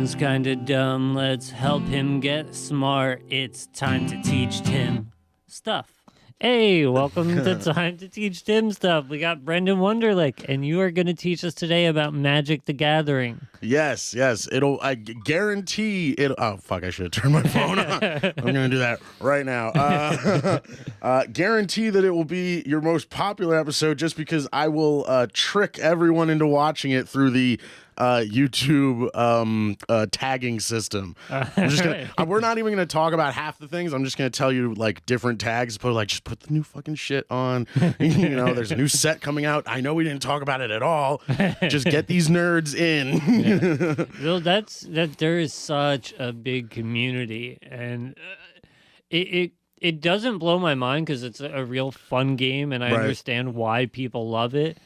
Tim's kinda dumb, let's help him get smart. It's time to teach Tim stuff. Hey, welcome to Time to Teach Tim Stuff. We got Brendan Wunderlich, and you are going to teach us today about Magic the Gathering. Yes. I guarantee it. Oh, fuck, I should have turned my phone on. I'm going to do that right now. Guarantee that it will be your most popular episode just because I will trick everyone into watching it through the YouTube tagging system. I'm just gonna, we're not even going to talk about half the things. I'm just going to tell you like different tags. Just put the new fucking shit on. You know, there's a new set coming out. I know we didn't talk about it at all. Just get these nerds in. Well, there is such a big community, and it doesn't blow my mind because it's a real fun game, and I understand why people love it,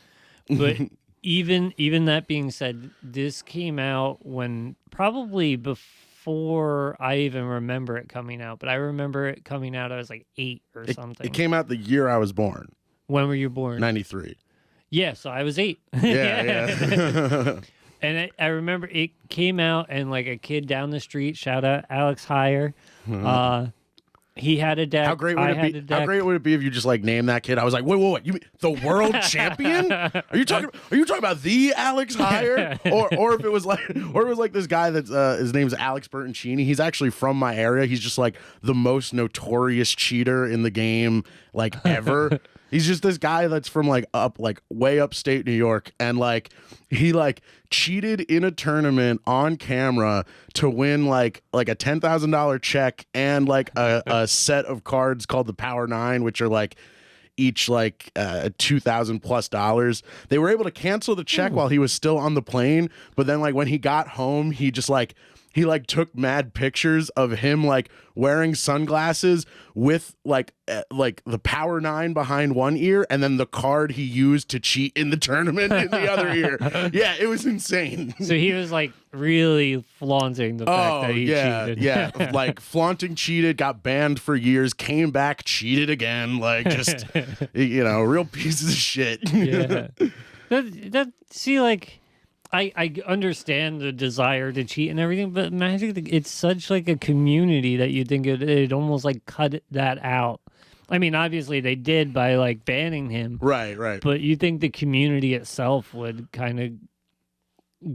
but. Even that being said, this came out when probably before I even remember it coming out. But I remember it coming out. I was like 8 or something. It came out the year I was born. When were you born? 93. Yeah, so I was 8. Yeah. And I remember it came out, and like a kid down the street, shout out Alex Heyer. He had a deck. How great would it be if you just like name that kid? I was like, wait, you mean the world champion? Are you talking about the Alex Heyer? or if it was like this guy that's his name's Alex Bertoncini. He's actually from my area. He's just like the most notorious cheater in the game like ever. He's just this guy that's from like way upstate New York, and like he like cheated in a tournament on camera to win like a $10,000 check and like a set of cards called the Power 9, which are like each like $2,000+ They were able to cancel the check while he was still on the plane, but then like when he got home, he just like took mad pictures of him like wearing sunglasses with like the Power 9 behind one ear and then the card he used to cheat in the tournament in the other ear. Yeah, it was insane. So he was like really flaunting the fact that he cheated. Yeah, like flaunting, cheated, got banned for years, came back, cheated again, like just real pieces of shit. Yeah. I understand the desire to cheat and everything, but Magic, it's such like a community that you think it almost like cut that out. I mean, obviously they did by like banning him. Right. But you think the community itself would kind of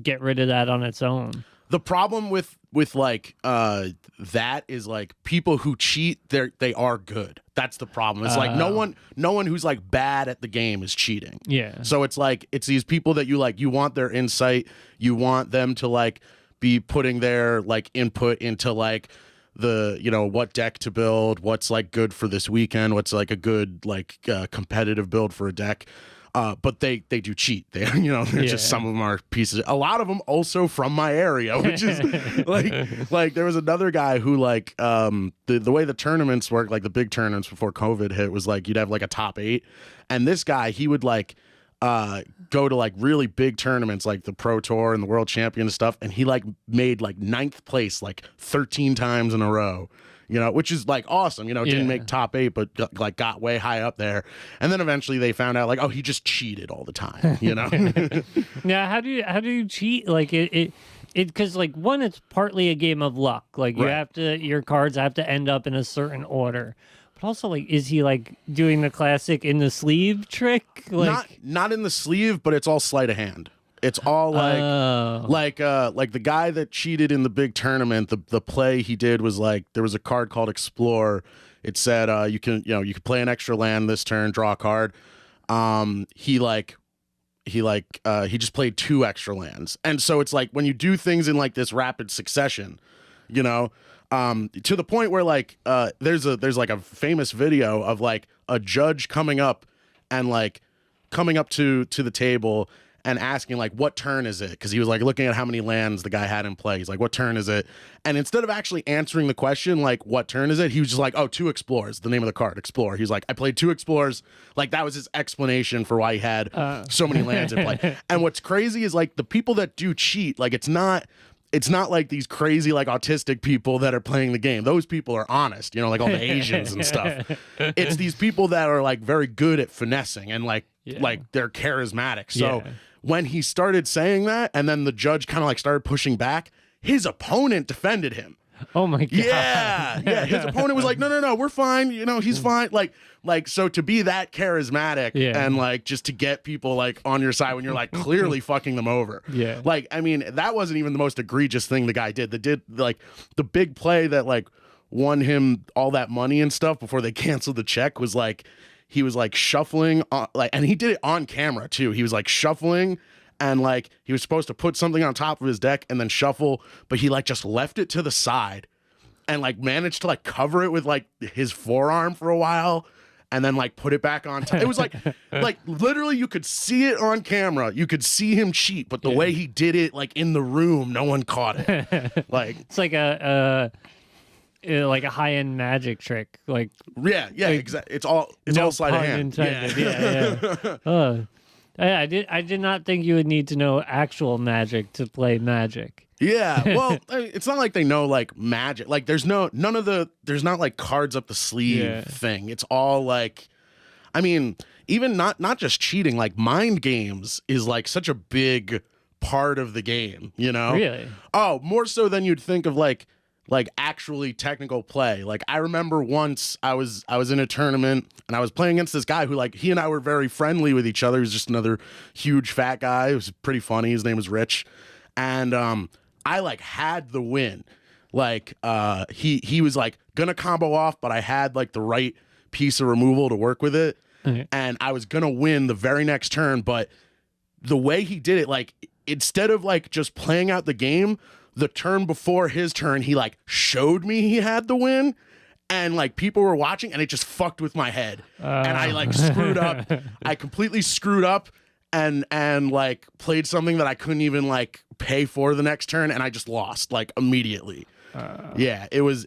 get rid of that on its own. The problem with like that is like people who cheat, they are good. That's the problem. It's like no one who's like bad at the game is cheating. Yeah. So it's like it's these people that you want their insight, you want them to like be putting their like input into like the what deck to build, what's like good for this weekend, what's like a good like competitive build for a deck. But they do cheat. They're just some of them are pieces. A lot of them also from my area, which is like there was another guy who like the way the tournaments work, like the big tournaments before COVID hit, was like you'd have like a top 8, and this guy he would like go to like really big tournaments like the Pro Tour and the World Champion and stuff, and he like made like 9th place like 13 times in a row. Which is like awesome. Didn't make top 8, but got way high up there. And then eventually they found out like, oh, he just cheated all the time. Now, how do you cheat? Like it because like one, it's partly a game of luck. Like your cards have to end up in a certain order. But also, like, is he like doing the classic in the sleeve trick? Like not in the sleeve, but it's all sleight of hand. It's all like the guy that cheated in the big tournament. The play he did was like there was a card called Explore. It said you can play an extra land this turn, draw a card. He just played 2 extra lands, and so it's like when you do things in like this rapid succession, to the point where like there's like a famous video of like a judge coming up to the table and asking like, what turn is it? Because he was like looking at how many lands the guy had in play. He's like, what turn is it? And instead of actually answering the question, like, what turn is it? He was just like, oh, 2 Explorers, the name of the card, Explore. He's like, I played 2 Explorers. Like, that was his explanation for why he had so many lands in play. And what's crazy is like the people that do cheat, like it's not like these crazy like autistic people that are playing the game. Those people are honest, like all the Asians and stuff. It's these people that are like very good at finessing and like they're charismatic. So when he started saying that and then the judge kind of like started pushing back, his opponent defended him. Oh my god. Yeah. His opponent was like, no, we're fine. You know, he's fine. Like, so to be that charismatic and like just to get people like on your side when you're like clearly fucking them over. Yeah. Like, I mean, that wasn't even the most egregious thing the guy did. Like the big play that like won him all that money and stuff before they canceled the check was like, he was like shuffling and he did it on camera too. He was like shuffling. And like he was supposed to put something on top of his deck and then shuffle, but he like just left it to the side and like managed to like cover it with like his forearm for a while and then like put it back on top. It was like literally you could see it on camera. You could see him cheat, but the way he did it like in the room, no one caught it. Like it's like a high-end magic trick. Like exactly. It's all sleight of hand. Yeah. I did not think you would need to know actual magic to play Magic. Yeah, well, it's not like they know like magic. Like there's not like cards up the sleeve thing. It's all like, I mean, even not just cheating, like mind games is like such a big part of the game, you know? Really? Oh, more so than you'd think of like actually technical play. Like I remember once I was in a tournament and I was playing against this guy who like he and I were very friendly with each other. He was just another huge fat guy. It was pretty funny. His name was Rich. And I like had the win. Like he was like gonna combo off, but I had like the right piece of removal to work with it. Okay. And I was gonna win the very next turn, but the way he did it, like instead of like just playing out the game, the turn before his turn, he like showed me he had the win, and like people were watching, and it just fucked with my head, and I like screwed up. I completely screwed up, and like played something that I couldn't even like pay for the next turn, and I just lost like immediately. It was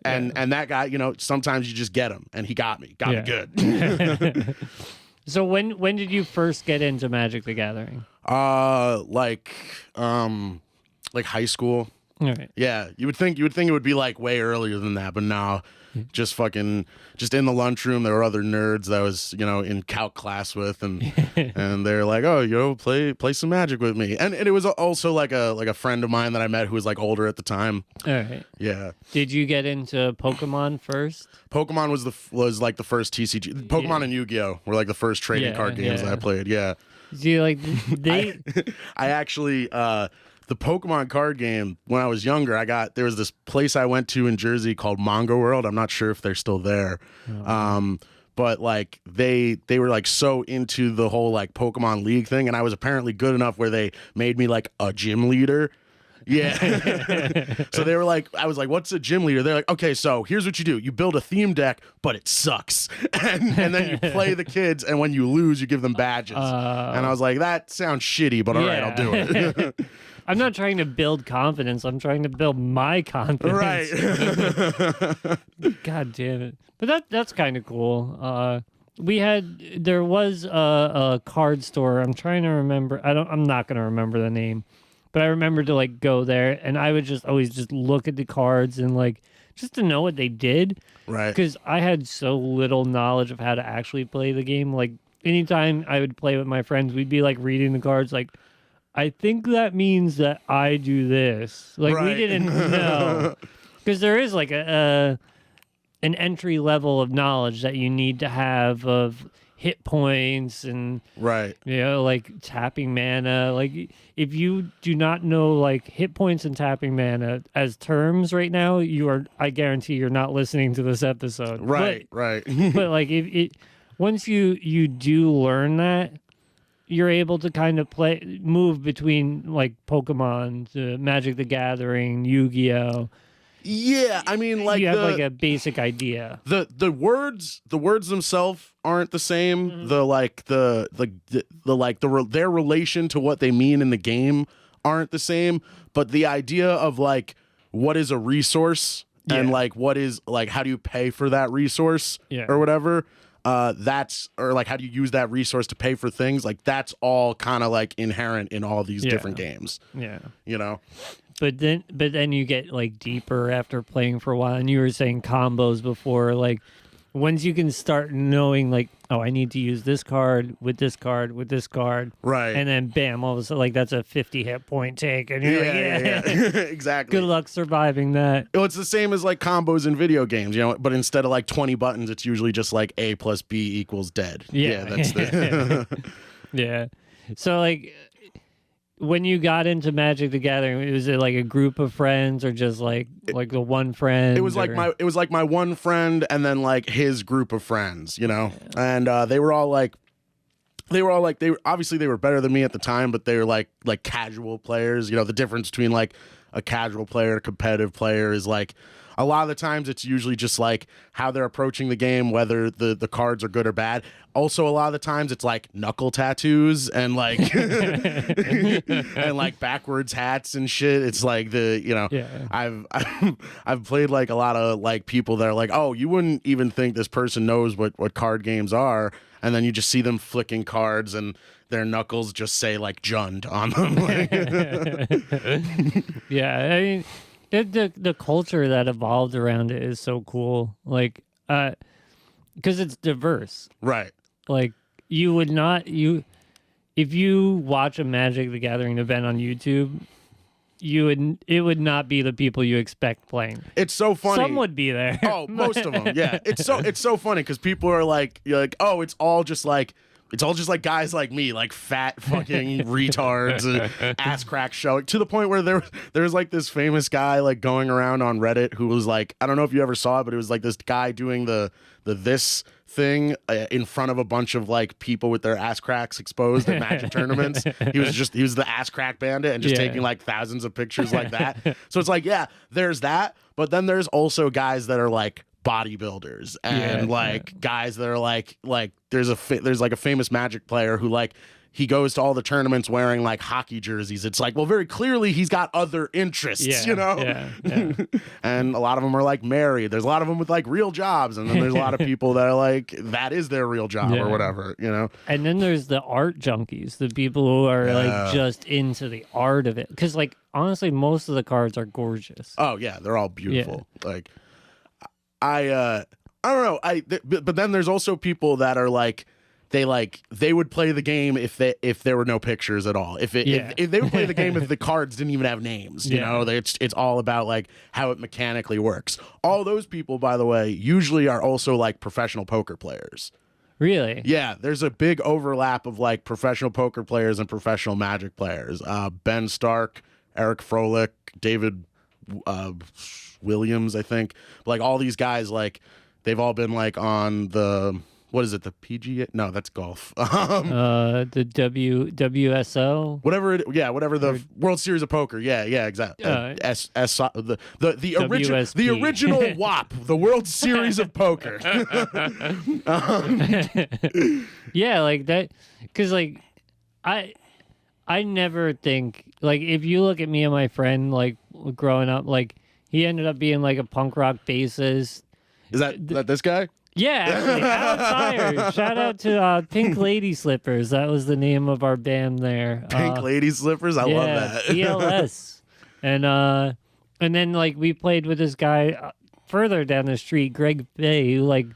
and that guy, you know, sometimes you just get him, and he got me good. So when did you first get into Magic the Gathering? Like high school. Right. Yeah, you would think it would be like way earlier than that, but no, just in the lunchroom there were other nerds that I was, you know, in calc class with, and and they're like, oh, yo, play some Magic with me, and it was also like a friend of mine that I met who was like older at the time. All right. Yeah. Did you get into Pokemon first? Pokemon was like the first TCG. Pokemon and Yu-Gi-Oh were like the first trading card games that I played. Yeah. See, like they, I actually the Pokemon card game, when I was younger, there was this place I went to in Jersey called Mongo World. I'm not sure if they're still there. But like they were like so into the whole like Pokemon League thing, and I was apparently good enough where they made me like a gym leader. Yeah. So they were like, I was like, what's a gym leader? They're like, okay, so here's what you do. You build a theme deck, but it sucks. And then you play the kids, and when you lose, you give them badges. And I was like, that sounds shitty, but all right, I'll do it. I'm not trying to build confidence. I'm trying to build my confidence. Right. God damn it. But that's kind of cool. There was a card store. I'm trying to remember. I'm not going to remember the name. But I remember to like go there, and I would always just look at the cards and like just to know what they did. Right. Because I had so little knowledge of how to actually play the game. Like anytime I would play with my friends, we'd be like reading the cards like, I think that means that I do this. Like we didn't know. Because there is like an entry level of knowledge that you need to have of hit points and you know, like tapping mana. Like if you do not know like hit points and tapping mana as terms right now, I guarantee you're not listening to this episode. Right. But like if once you do learn that, you're able to kind of move between like Pokemon, Magic the Gathering, Yu-Gi-Oh. Yeah, I mean, like you have like a basic idea. The words themselves aren't the same. Mm-hmm. Their relation to what they mean in the game aren't the same. But the idea of like what is a resource and like what is like how do you pay for that resource or whatever. Or like how do you use that resource to pay for things? Like that's all kind of like inherent in all these different games. Yeah, you know. But then you get like deeper after playing for a while, and you were saying combos before. Like once you can start knowing, like, oh, I need to use this card with this card with this card, right? And then bam, all of a sudden, like, that's a 50 hit point take, and you're yeah. Exactly. Good luck surviving that. Well, it's the same as like combos in video games, you know, but instead of like 20 buttons, it's usually just like A plus B equals dead. Yeah, that's the yeah. So like, when you got into Magic the Gathering, was it like a group of friends or just like the one friend? It was like my one friend and then like his group of friends, you know, and they were obviously they were better than me at the time, but they were like casual players. You know, the difference between like a casual player and a competitive player is like a lot of the times it's usually just like how they're approaching the game, whether the cards are good or bad. Also, a lot of the times it's like knuckle tattoos and like and like backwards hats and shit. It's like I've played like a lot of like people that are like, oh, you wouldn't even think this person knows what card games are, and then you just see them flicking cards and their knuckles just say like Jund on them. Yeah, I mean, the culture that evolved around it is so cool. Like, because it's diverse, right? Like, you would not if you watch a Magic the Gathering event on YouTube, it would not be the people you expect playing. It's so funny. Some would be there. Oh, most of them. Yeah, it's so funny because people are like, you're like, oh, it's all just like guys like me, like fat fucking retards, ass crack showing, to the point where there's like this famous guy like going around on Reddit who was like, I don't know if you ever saw it, but it was like this guy doing the this thing in front of a bunch of like people with their ass cracks exposed at Magic tournaments. He was the ass crack bandit and just taking like thousands of pictures like that. So it's like, yeah, there's that, but then there's also guys that are like bodybuilders and guys that are like there's like a famous Magic player who like he goes to all the tournaments wearing like hockey jerseys. It's like, well, very clearly he's got other interests, you know? Yeah. And a lot of them are like married. There's a lot of them with like real jobs. And then there's a lot of people that are like, that is their real job or whatever, you know? And then there's the art junkies, the people who are like just into the art of it. Because like, honestly, most of the cards are gorgeous. Oh yeah, they're all beautiful. Like, I don't know. But then there's also people that are like, they would play the game if there were no pictures at all. If they would play the game if the cards didn't even have names. You know, it's all about like how it mechanically works. All those people, by the way, usually are also like professional poker players. Really? Yeah, there's a big overlap of like professional poker players and professional Magic players. Ben Stark, Eric Froelich, David Williams, I think. Like all these guys, like they've all been like on the, what is it, the PGA? No, that's golf. The WSO, whatever the World Series of Poker. Yeah, exactly. The original WAP, the World Series of Poker. Yeah, like that, because like I never think, like, if you look at me and my friend, like growing up, like he ended up being like a punk rock bassist. Is that this guy? Yeah, actually, Alex Hire. Shout out to Pink Lady Slippers. That was the name of our band there. Pink Lady Slippers? I love that. ELS. And then like we played with this guy further down the street, Greg Bay, who like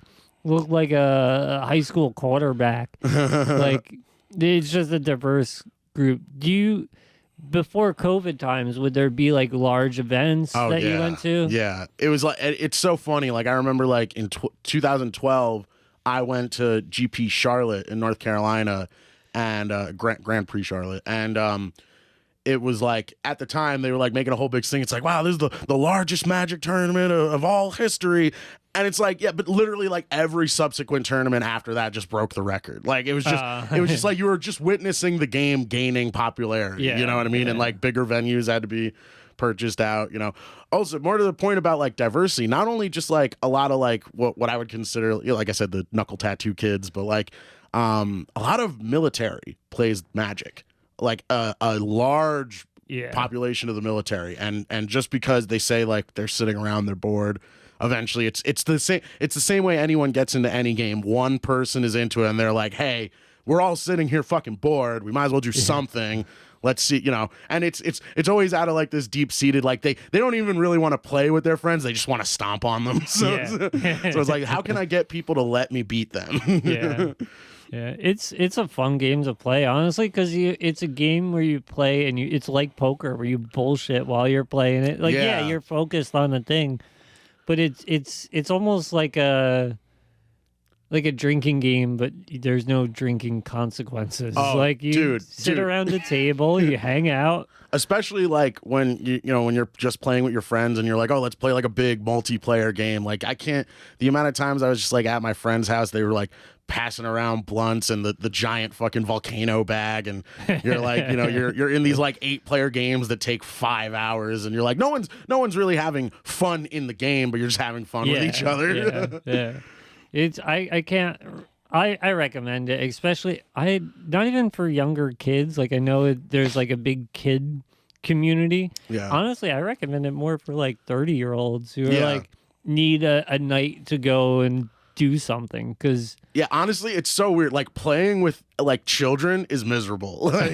looked like a high school quarterback. Like, it's just a diverse group. Before COVID times, would there be like large events that you went to? Yeah, it was like, it's so funny. Like I remember like in 2012, I went to GP Charlotte in North Carolina and Grand Prix Charlotte. And it was like, at the time they were like making a whole big thing. It's like, wow, this is the largest Magic tournament of all history. And it's like, yeah, but literally like every subsequent tournament after that just broke the record. Like it was just like you were just witnessing the game gaining popularity. You know what I mean? And like bigger venues had to be purchased out, you know. Also, more to the point about like diversity, not only just like a lot of like what I would consider, you know, like I said, the knuckle tattoo kids, but like a lot of military plays Magic. Like a large population of the military, and just because they say like they're sitting around, they're bored, eventually it's the same way anyone gets into any game. One person is into it and they're like, hey, we're all sitting here fucking bored, we might as well do something. let's see, and it's always out of like this deep seated, like they don't even really want to play with their friends, they just want to stomp on them. So it's like, how can I get people to let me beat them? Yeah, it's a fun game to play, honestly, because it's a game where you play and it's like poker where you bullshit while you're playing it. Like, yeah, you're focused on the thing, but it's almost like a drinking game, but there's no drinking consequences. Oh, like you sit around the table, you hang out. Especially like when when you're just playing with your friends and you're like, oh, let's play like a big multiplayer game. Like the amount of times I was just like at my friend's house, they were like passing around blunts and the giant fucking volcano bag, and you're like, you're in these like 8-player games that take 5 hours, and you're like, no one's really having fun in the game, but you're just having fun with each other. Yeah. It's I recommend it, especially not even for younger kids. Like, I know there's like a big kid community. Yeah. Honestly, I recommend it more for like 30-year-olds who are like need a night to go and do something, because honestly, it's so weird. Like, playing with like children is miserable. Like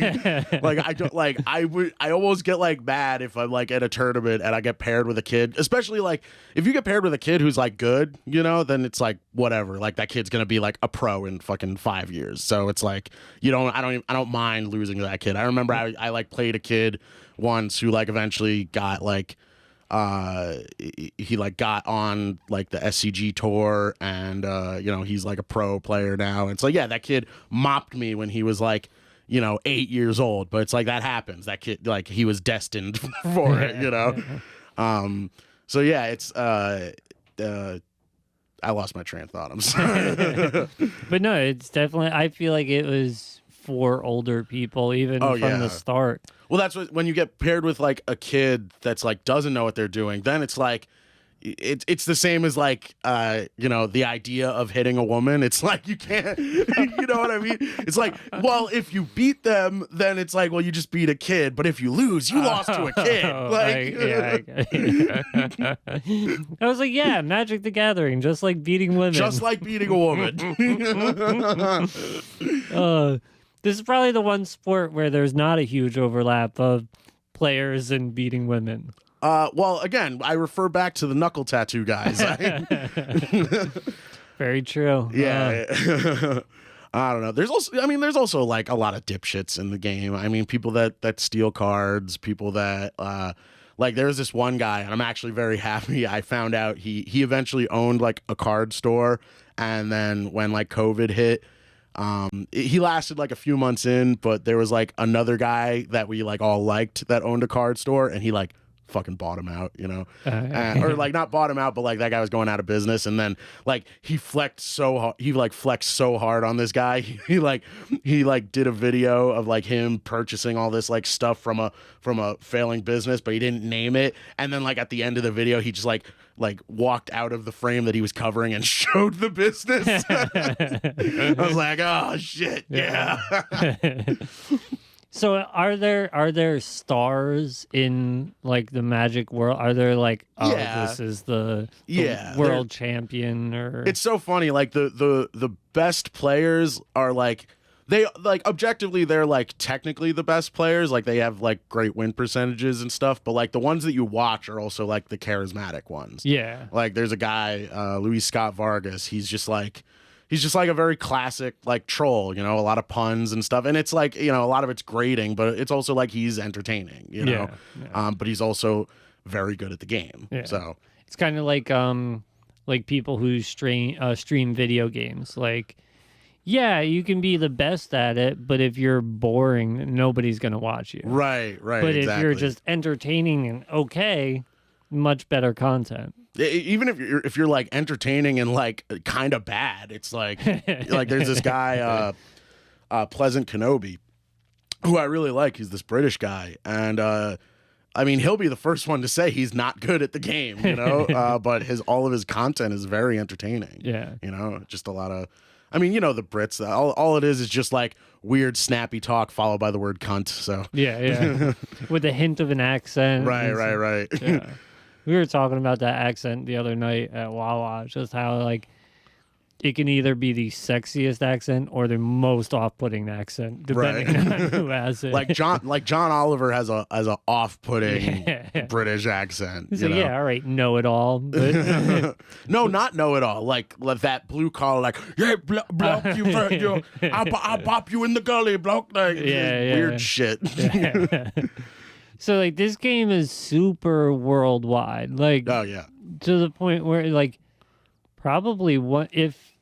I don't like, I almost get like mad if I'm like at a tournament and I get paired with a kid, especially like if you get paired with a kid who's like good, then it's like whatever, like that kid's gonna be like a pro in fucking 5 years. So it's like, I don't mind losing to that kid. I remember I like played a kid once who like eventually got like he like got on like the SCG tour, and he's like a pro player now. It's like, that kid mopped me when he was like 8 years old, but it's like that happens. That kid, like, he was destined for it. So yeah, it's I lost my train of thought, I'm sorry. But no, it's definitely, I feel like it was for older people even from the start. Well, that's when you get paired with like a kid that's like doesn't know what they're doing, then it's like it's the same as like the idea of hitting a woman. It's like you can't, you know what I mean? It's like, well, if you beat them, then it's like, well, you just beat a kid, but if you lose, you lost to a kid. I was like, Magic the Gathering, just like beating women. Just like beating a woman. This is probably the one sport where there's not a huge overlap of players and beating women. Well, again, I refer back to the knuckle tattoo guys. Very true. Yeah. I don't know. There's also like a lot of dipshits in the game. I mean, people that steal cards, people that like there's this one guy, and I'm actually very happy I found out he eventually owned like a card store, and then when like COVID hit, he lasted like a few months in, but there was like another guy that we like all liked that owned a card store, and he like fucking bought him out, or like not bought him out, but like that guy was going out of business, and then like he flexed so hard on this guy. He did a video of like him purchasing all this like stuff from a failing business, but he didn't name it, and then like at the end of the video he just like walked out of the frame that he was covering and showed the business. I was like, oh shit, yeah. So are there stars in like the Magic world? Are there like, this is the world champion? Or it's so funny, like the best players are like, they like objectively they're like technically the best players, like they have like great win percentages and stuff, but like the ones that you watch are also like the charismatic ones. Like there's a guy, Luis Scott Vargas, he's just like a very classic like troll, a lot of puns and stuff, and it's like, a lot of it's grating, but it's also like he's entertaining, but he's also very good at the game. So it's kind of like people who stream video games. Like, you can be the best at it, but if you're boring, nobody's gonna watch you. Right. But exactly. If you're just entertaining and okay, much better content. Even if you're like entertaining and like kind of bad, it's like there's this guy Pleasant Kenobi, who I really like. He's this British guy, and I mean, he'll be the first one to say he's not good at the game, but all of his content is very entertaining. Just a lot of, I mean, the Brits, all it is just like weird snappy talk followed by the word cunt. So with a hint of an accent. Right. We were talking about that accent the other night at Wawa, just how like it can either be the sexiest accent or the most off-putting accent, depending on who has it. Like John Oliver has a off-putting British accent. So yeah, all right, know it all. But No, not know it all. Like that blue collar, like block you, I'll pop you in the gully, block. Like weird shit. So like this game is super worldwide. Like oh yeah, to the point where like probably what if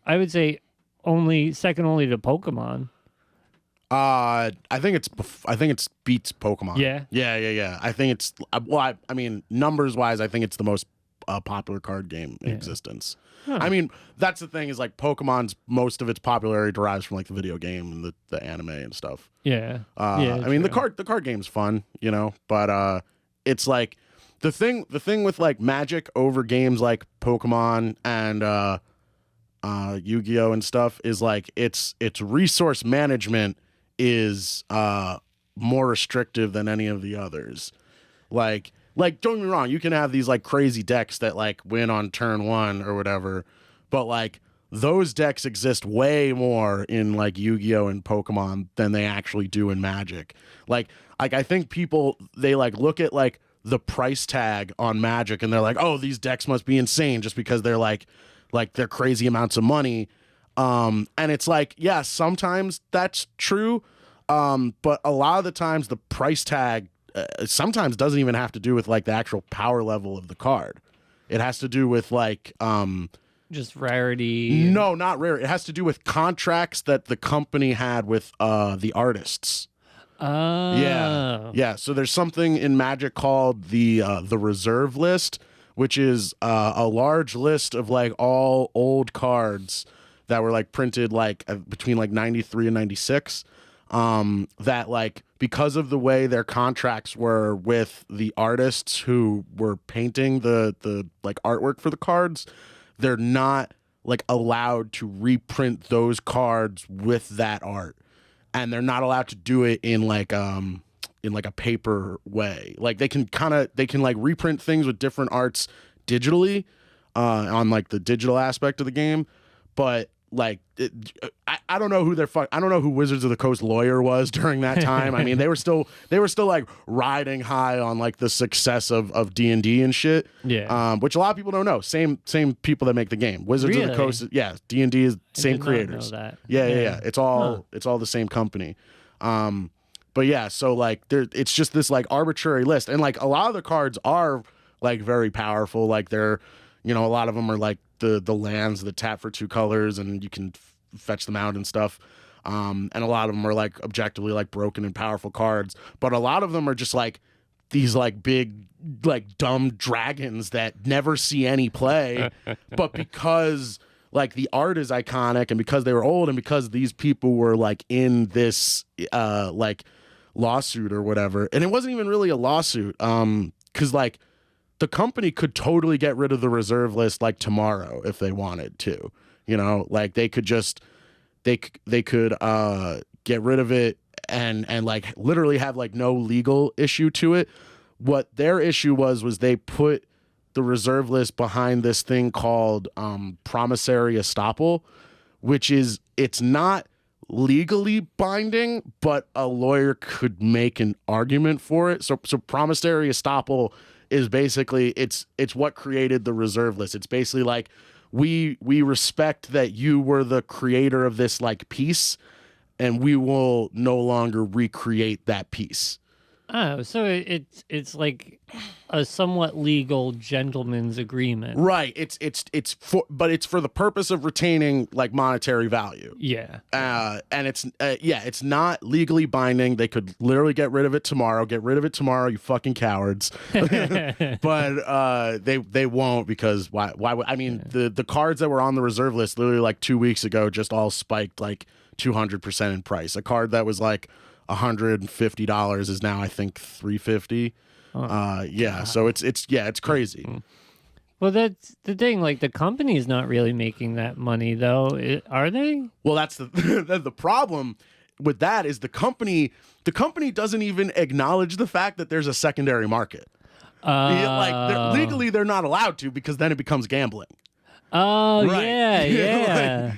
I would say second only to Pokemon. I think it's beats Pokemon. Yeah. I think it's well, I mean numbers wise, I think it's the most popular card game in existence. Huh. I mean that's the thing is like Pokemon's most of its popularity derives from like the video game and the anime and stuff. Yeah. I mean the card game's fun, you know, but it's like the thing with like Magic over games like Pokemon and Yu-Gi-Oh and stuff is like its resource management is more restrictive than any of the others. Like don't get me wrong, you can have these like crazy decks that like win on turn one or whatever, but like those decks exist way more in like Yu-Gi-Oh and Pokemon than they actually do in Magic. Like I think people they like look at like the price tag on Magic and they're like, oh, these decks must be insane just because they're like they're crazy amounts of money. And it's like, yeah, sometimes that's true. But a lot of the times the price tag sometimes doesn't even have to do with like the actual power level of the card. It has to do with like just rarity. No, not rare. It has to do with contracts that the company had with the artists. Oh. Yeah. So there's something in Magic called the reserve list, which is a large list of like all old cards that were like printed like between like 93 and 96. That like because of the way their contracts were with the artists who were painting the like artwork for the cards, they're not like allowed to reprint those cards with that art. And they're not allowed to do it in like a paper way. Like they can like reprint things with different arts digitally on like the digital aspect of the game, but like I don't know who I don't know who Wizards of the Coast lawyer was during that time. I mean, they were still like riding high on like the success of D&D and shit. Yeah. Which a lot of people don't know. Same people that make the game. Wizards of the Coast. Yeah. D&D is same creators. Not know that. Yeah. It's all the same company. But yeah, so like it's just this like arbitrary list, and like a lot of the cards are like very powerful. Like they're, you know, a lot of them are like the lands that tap for 2 colors and you can fetch them out and stuff. And a lot of them are like objectively like broken and powerful cards, but a lot of them are just like these like big like dumb dragons that never see any play. But because like the art is iconic and because they were old and because these people were like in this like lawsuit or whatever, and it wasn't even really a lawsuit because like the company could totally get rid of the reserve list like tomorrow if they wanted to, you know, like they could just they could get rid of it and like literally have like no legal issue to it. What their issue was they put the reserve list behind this thing called promissory estoppel, which is it's not legally binding, but a lawyer could make an argument for it. So promissory estoppel is basically it's what created the reserve list. It's basically like we respect that you were the creator of this like piece, and we will no longer recreate that piece. Oh, so it's like a somewhat legal gentleman's agreement, right? It's for the purpose of retaining like monetary value. Yeah, and it's not legally binding. They could literally get rid of it tomorrow. Get rid of it tomorrow, you fucking cowards. But they won't, because why? I mean, the cards that were on the reserve list literally like 2 weeks ago just all spiked like 200% in price. A card that was like $150 is now I think $350. So it's crazy. Well, that's the thing. Like the company's not really making that money, though, are they? Well, that's the problem with that is the company doesn't even acknowledge the fact that there's a secondary market. Legally, they're not allowed to, because then it becomes gambling. Oh Right. yeah.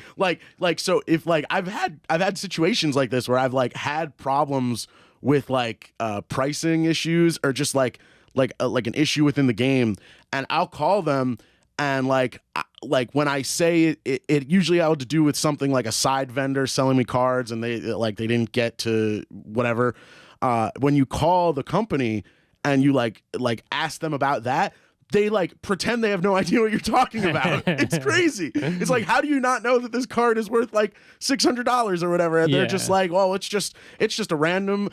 So if like I've had situations like this where I've like had problems with like pricing issues or just like an issue within the game, and I'll call them, and like when I say it usually I had to do with something like a side vendor selling me cards, and they didn't get to whatever. When you call the company and you like ask them about that, they like pretend they have no idea what you're talking about. It's crazy. It's like, how do you not know that this card is worth like $600 or whatever? And they're just like, well, it's just a random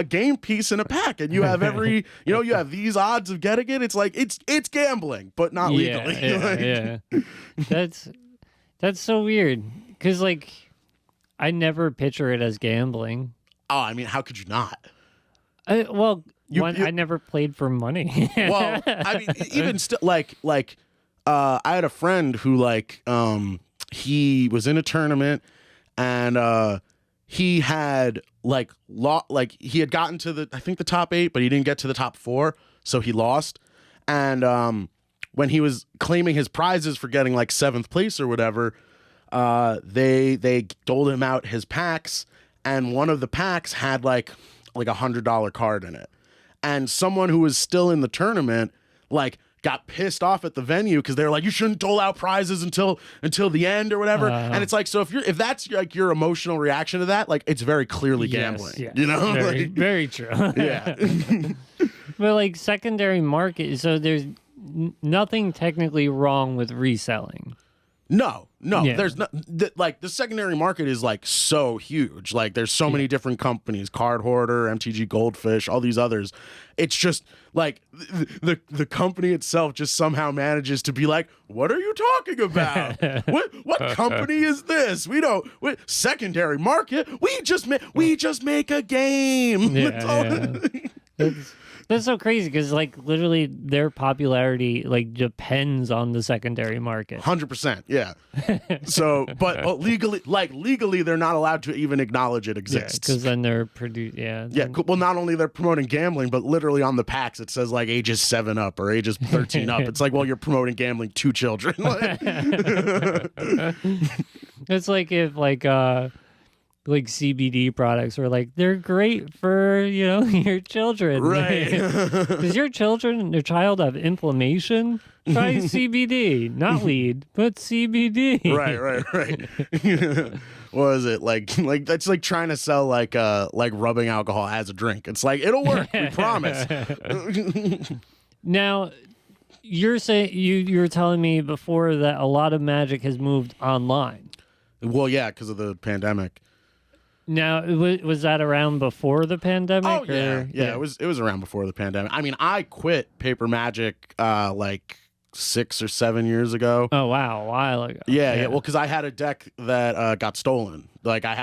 game piece in a pack, and you have you have these odds of getting it. It's like it's gambling, but not legally. Yeah. That's so weird, because like I never picture it as gambling. Oh, I mean, how could you not? I never played for money. Well, I mean, even still, I had a friend who he was in a tournament, and he had he had gotten to the top 8, but he didn't get to the top 4, so he lost. And when he was claiming his prizes for getting like 7th place or whatever, they doled him out his packs, and one of the packs had like $100 card in it. And someone who was still in the tournament got pissed off at the venue because they're like, you shouldn't dole out prizes until the end or whatever. And it's like, so if that's like your emotional reaction to that, like it's very clearly gambling. Yes. You know, very, very true. Yeah. But like secondary market, so there's nothing technically wrong with reselling. No, Yeah. there's not. The secondary market is like so huge. Like there's so many different companies: Card Hoarder, MTG Goldfish, all these others. It's just like the company itself just somehow manages to be like, "What are you talking about? what company is this? We don't secondary market. We just make a game." That's so crazy, because like literally their popularity like depends on the secondary market. 100%, yeah. So, but legally, they're not allowed to even acknowledge it exists. Because then they're Well, not only they're promoting gambling, but literally on the packs it says like ages 7 up or ages 13 up. It's like, well, you're promoting gambling to children. It's like if like CBD products were like, they're great for your children, right? Does your child have inflammation? Try CBD, not weed, but CBD. Right. What is it like that's like trying to sell like rubbing alcohol as a drink? It's like, it'll work, we promise. Now, you're saying you're telling me before that a lot of Magic has moved online. Well, yeah, because of the pandemic. Now, was that around before the pandemic? Oh yeah. It was around before the pandemic. I mean, I quit Paper Magic like 6 or 7 years ago. Oh wow, a while ago. Yeah. Well, because I had a deck that got stolen. Like I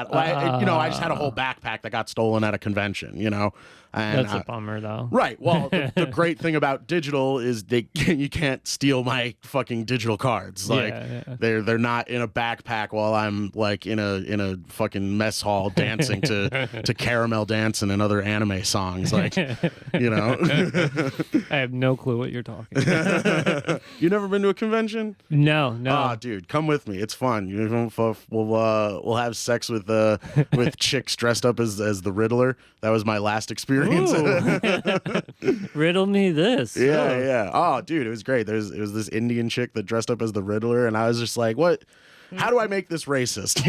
just had a whole backpack that got stolen at a convention. And that's a bummer, though. Right. Well, the great thing about digital is you can't steal my fucking digital cards. Like they're not in a backpack while I'm like in a fucking mess hall dancing to Caramel Dancing and other anime songs. Like, I have no clue what you're talking about. You never been to a convention? No. Ah, dude, come with me. It's fun. We'll have sex with chicks dressed up as the Riddler. That was my last experience. Riddle me this. Yeah. Oh, dude, it was great. It was this Indian chick that dressed up as the Riddler, and I was just like, what? How do I make this racist?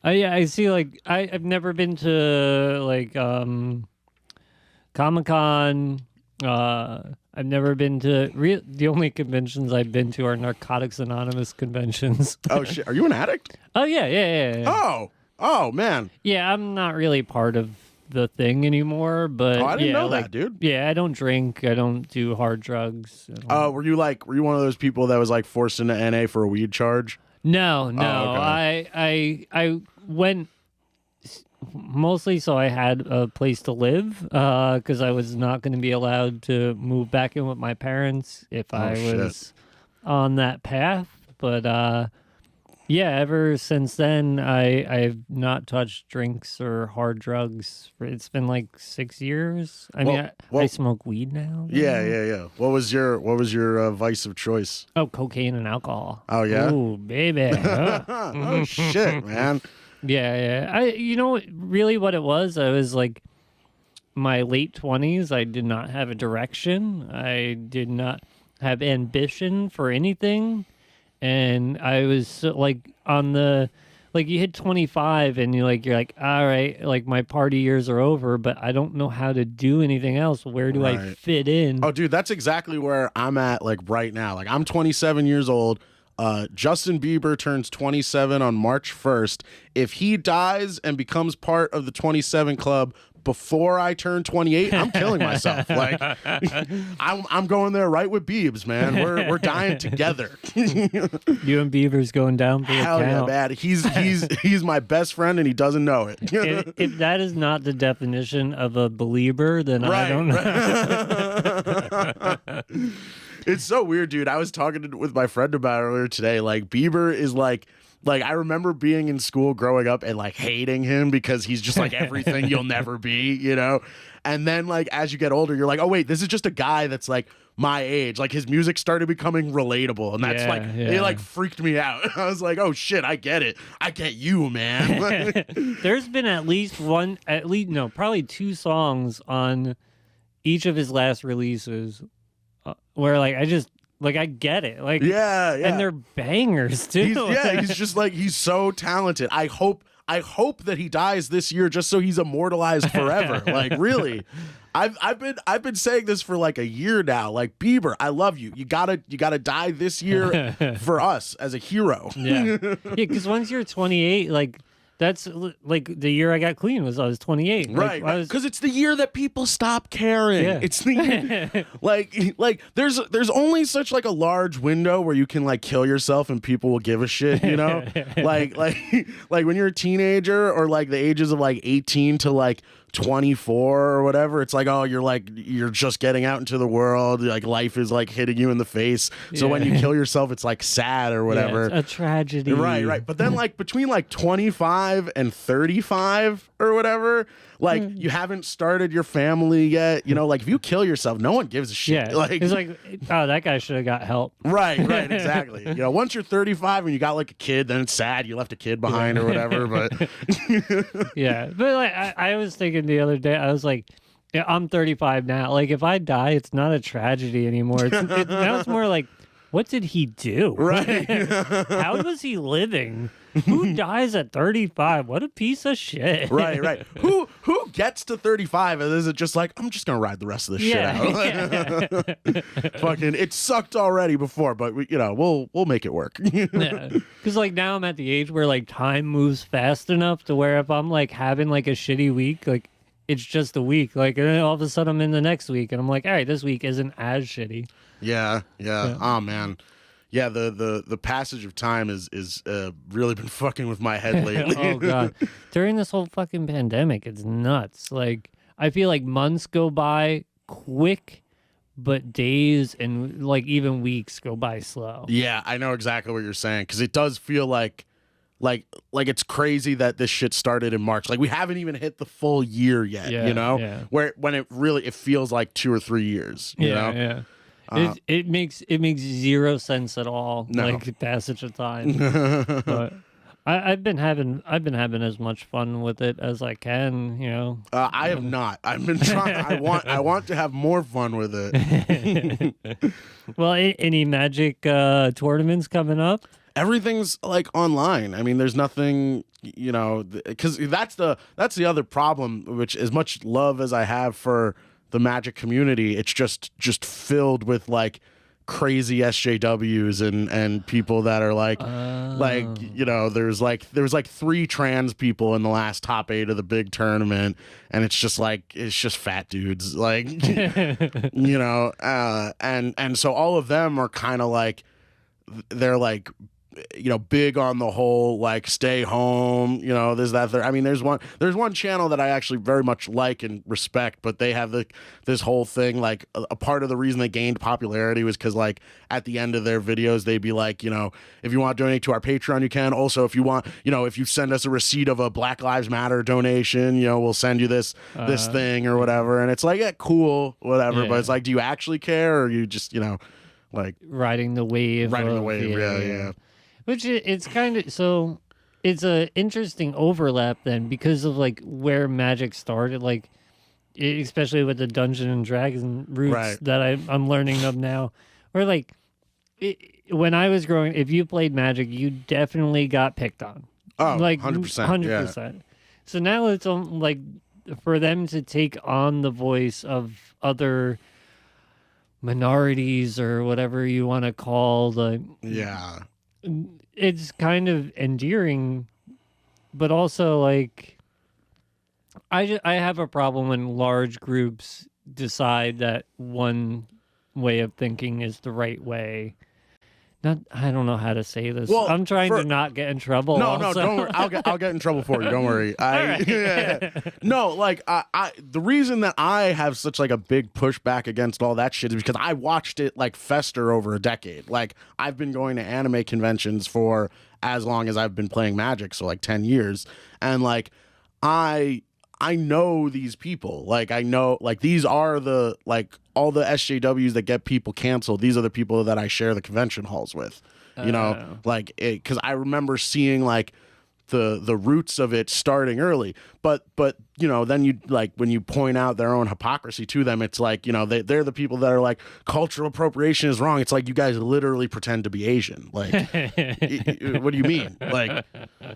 I see. Like, I've never been to like Comic-Con. I've never been to the only conventions I've been to are Narcotics Anonymous conventions. Oh shit! Are you an addict? Oh yeah. Oh man. Yeah, I'm not really part of the thing anymore, but I didn't know that, dude. Yeah, I don't drink. I don't do hard drugs. Were you one of those people that was like forced into NA for a weed charge? No. Okay. I went mostly so I had a place to live, because I was not going to be allowed to move back in with my parents if I was on that path. But Yeah, ever since then, I've not touched drinks or hard drugs. It's been like 6 years. I mean, I smoke weed now. Yeah. What was your vice of choice? Oh, cocaine and alcohol. Oh yeah. Ooh, baby. Oh shit, man. Yeah. You know, really, what it was, I was like, my late 20s. I did not have a direction. I did not have ambition for anything. And I was so, like on the, like you hit 25 and you're like, all right, like my party years are over, but I don't know how to do anything else. Where do I fit in? Oh, dude, that's exactly where I'm at. Like right now, like I'm 27 years old. Justin Bieber turns 27 on March 1st. If he dies and becomes part of the 27 club before I turn 28, I'm killing myself. Like I'm going there right with Biebs, man. We're dying together. You and Bieber's going down for the Hell count. yeah, man. He's my best friend and he doesn't know it. If that is not the definition of a believer, then I don't know. It's so weird, dude. I was talking with my friend about it earlier today. Like Bieber is like I remember being in school growing up and like hating him because he's just like everything you'll never be, you know? And then like as you get older, you're like, oh wait, this is just a guy that's like my age. Like his music started becoming relatable, and that's it like freaked me out. I was like, oh shit, I get it. I get you, man. There's been probably 2 songs on each of his last releases where like I get it. Like yeah. And they're bangers too. He's just like, he's so talented. I hope that he dies this year just so he's immortalized forever. Like really. I've been saying this for like a year now. Like Bieber, I love you. You gotta die this year for us as a hero. Yeah, because once you're 28, like that's like the year I got clean I was 28. Right, because it's the year that people stop caring. Yeah. It's the year, like there's only such like a large window where you can like kill yourself and people will give a shit, you know? like when you're a teenager or like the ages of like 18 to like 24 or whatever, it's like, oh, you're just getting out into the world, like life is like hitting you in the face, so when you kill yourself it's like sad or whatever. It's a tragedy. Right, but then like between like 25 and 35 or whatever, like you haven't started your family yet, you know, like if you kill yourself no one gives a shit. Like it's like, oh, that guy should have got help. Right, exactly. You know, once you're 35 and you got like a kid, then it's sad you left a kid behind or whatever. But but like I was thinking the other day, I was like, yeah, I'm 35 now. Like if I die, it's not a tragedy anymore. Now it's more like, what did he do? Right. How was he living? Who dies at 35? What a piece of shit. Right. Who gets to 35 and is it just like, I'm just gonna ride the rest of this shit out? Fucking, it sucked already before, but we'll make it work. Because like now I'm at the age where like time moves fast enough to where if I'm like having like a shitty week, like it's just a week. Like and then all of a sudden I'm in the next week and I'm like, all right, this week isn't as shitty. Yeah. Oh man. Yeah, the passage of time is really been fucking with my head lately. Oh god. During this whole fucking pandemic, it's nuts. Like I feel like months go by quick, but days and like even weeks go by slow. Yeah, I know exactly what you're saying, because it does feel like it's crazy that this shit started in March. Like we haven't even hit the full year yet, you know? Yeah. When it feels like 2 or 3 years, you know? Yeah. It makes zero sense at all. No. Like passage of time. But I've been having as much fun with it as I can. You know. I have not. I've been trying. I want to have more fun with it. Well, any Magic tournaments coming up? Everything's like online. I mean, there's nothing, you know, because that's the other problem. Which, as much love as I have for the Magic community, it's just filled with like crazy SJWs and people that are like you know, there was like 3 trans people in the last top 8 of the big tournament, and it's just fat dudes, like you know, and so all of them are kind of like, they're like, big on the whole like stay home, this, that, there. I mean, there's one channel that I actually very much like and respect, but they have this whole thing, like a part of the reason they gained popularity was because like at the end of their videos they'd be like, if you want to donate to our Patreon, you can. Also, if you want, if you send us a receipt of a Black Lives Matter donation, we'll send you this thing or whatever. And it's like, yeah, cool, whatever. But it's like, do you actually care, or you just like riding the wave? Yeah. Which it's kind of, so it's a interesting overlap then, because of like where Magic started, like especially with the Dungeon and Dragon roots that I'm learning of now. Or like when I was growing, if you played Magic, you definitely got picked on. Oh, like 100%. 100%. Yeah. So now it's like for them to take on the voice of other minorities or whatever you want to call it's kind of endearing, but also like I have a problem when large groups decide that one way of thinking is the right way. I don't know how to say this. Well, I'm trying to not get in trouble. No, don't worry. I'll get in trouble for you. Don't worry. No, like the reason that I have such like a big pushback against all that shit is because I watched it like fester over a decade. Like I've been going to anime conventions for as long as I've been playing Magic, so like 10 years, and like I know these people. Like I know, like these are the like all the SJWs that get people canceled. These are the people that I share the convention halls with. Like because I remember seeing like the roots of it starting early. But then you like when you point out their own hypocrisy to them, it's like they're the people that are like cultural appropriation is wrong. It's like you guys literally pretend to be Asian. Like what do you mean? Like,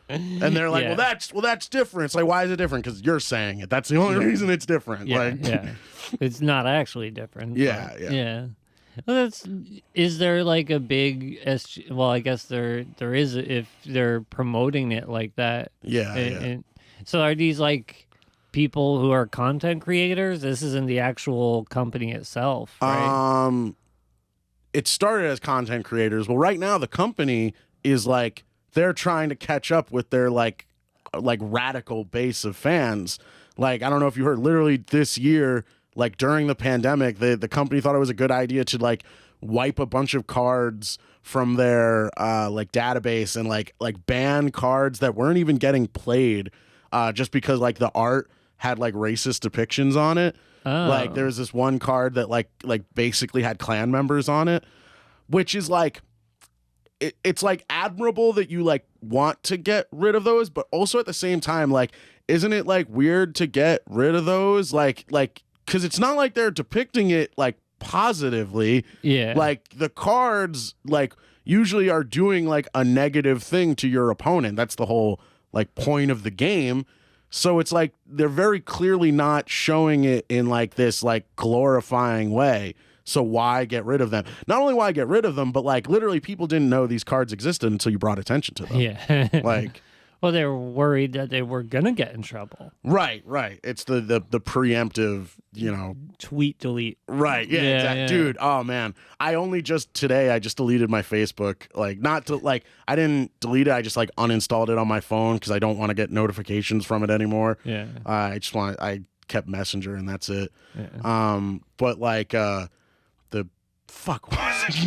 and they're like, well that's different. It's like, why is it different? Because you're saying it. That's the only reason it's different. It's not actually different. Yeah. Well, is there like a big well, I guess there is if they're promoting it like that. Yeah. So are these like people who are content creators? This isn't the actual company itself, right? It started as content creators. Well, right now the company is like they're trying to catch up with their like radical base of fans. Like I don't know if you heard, literally this year, like during the pandemic, the company thought it was a good idea to like wipe a bunch of cards from their like database and like ban cards that weren't even getting played just because like the art had like racist depictions on it. Oh. Like there was this one card that like basically had Klan members on it, which is like it's like admirable that you like want to get rid of those, but also at the same time, like isn't it like weird to get rid of those? Like because it's not like they're depicting it like positively. Yeah. Like the cards like usually are doing like a negative thing to your opponent. That's the whole like point of the game. So it's like they're very clearly not showing it in like this like glorifying way. So why get rid of them? Not only why get rid of them, but like literally people didn't know these cards existed until you brought attention to them. Yeah. Like well, they were worried that they were gonna get in trouble. Right. It's the preemptive, tweet delete. Right. Yeah. Exactly. Yeah. Dude. Oh man. I just deleted my Facebook. Like not to like I didn't delete it. I just like uninstalled it on my phone because I don't want to get notifications from it anymore. Yeah. I kept Messenger and that's it. Yeah. But like the fuck.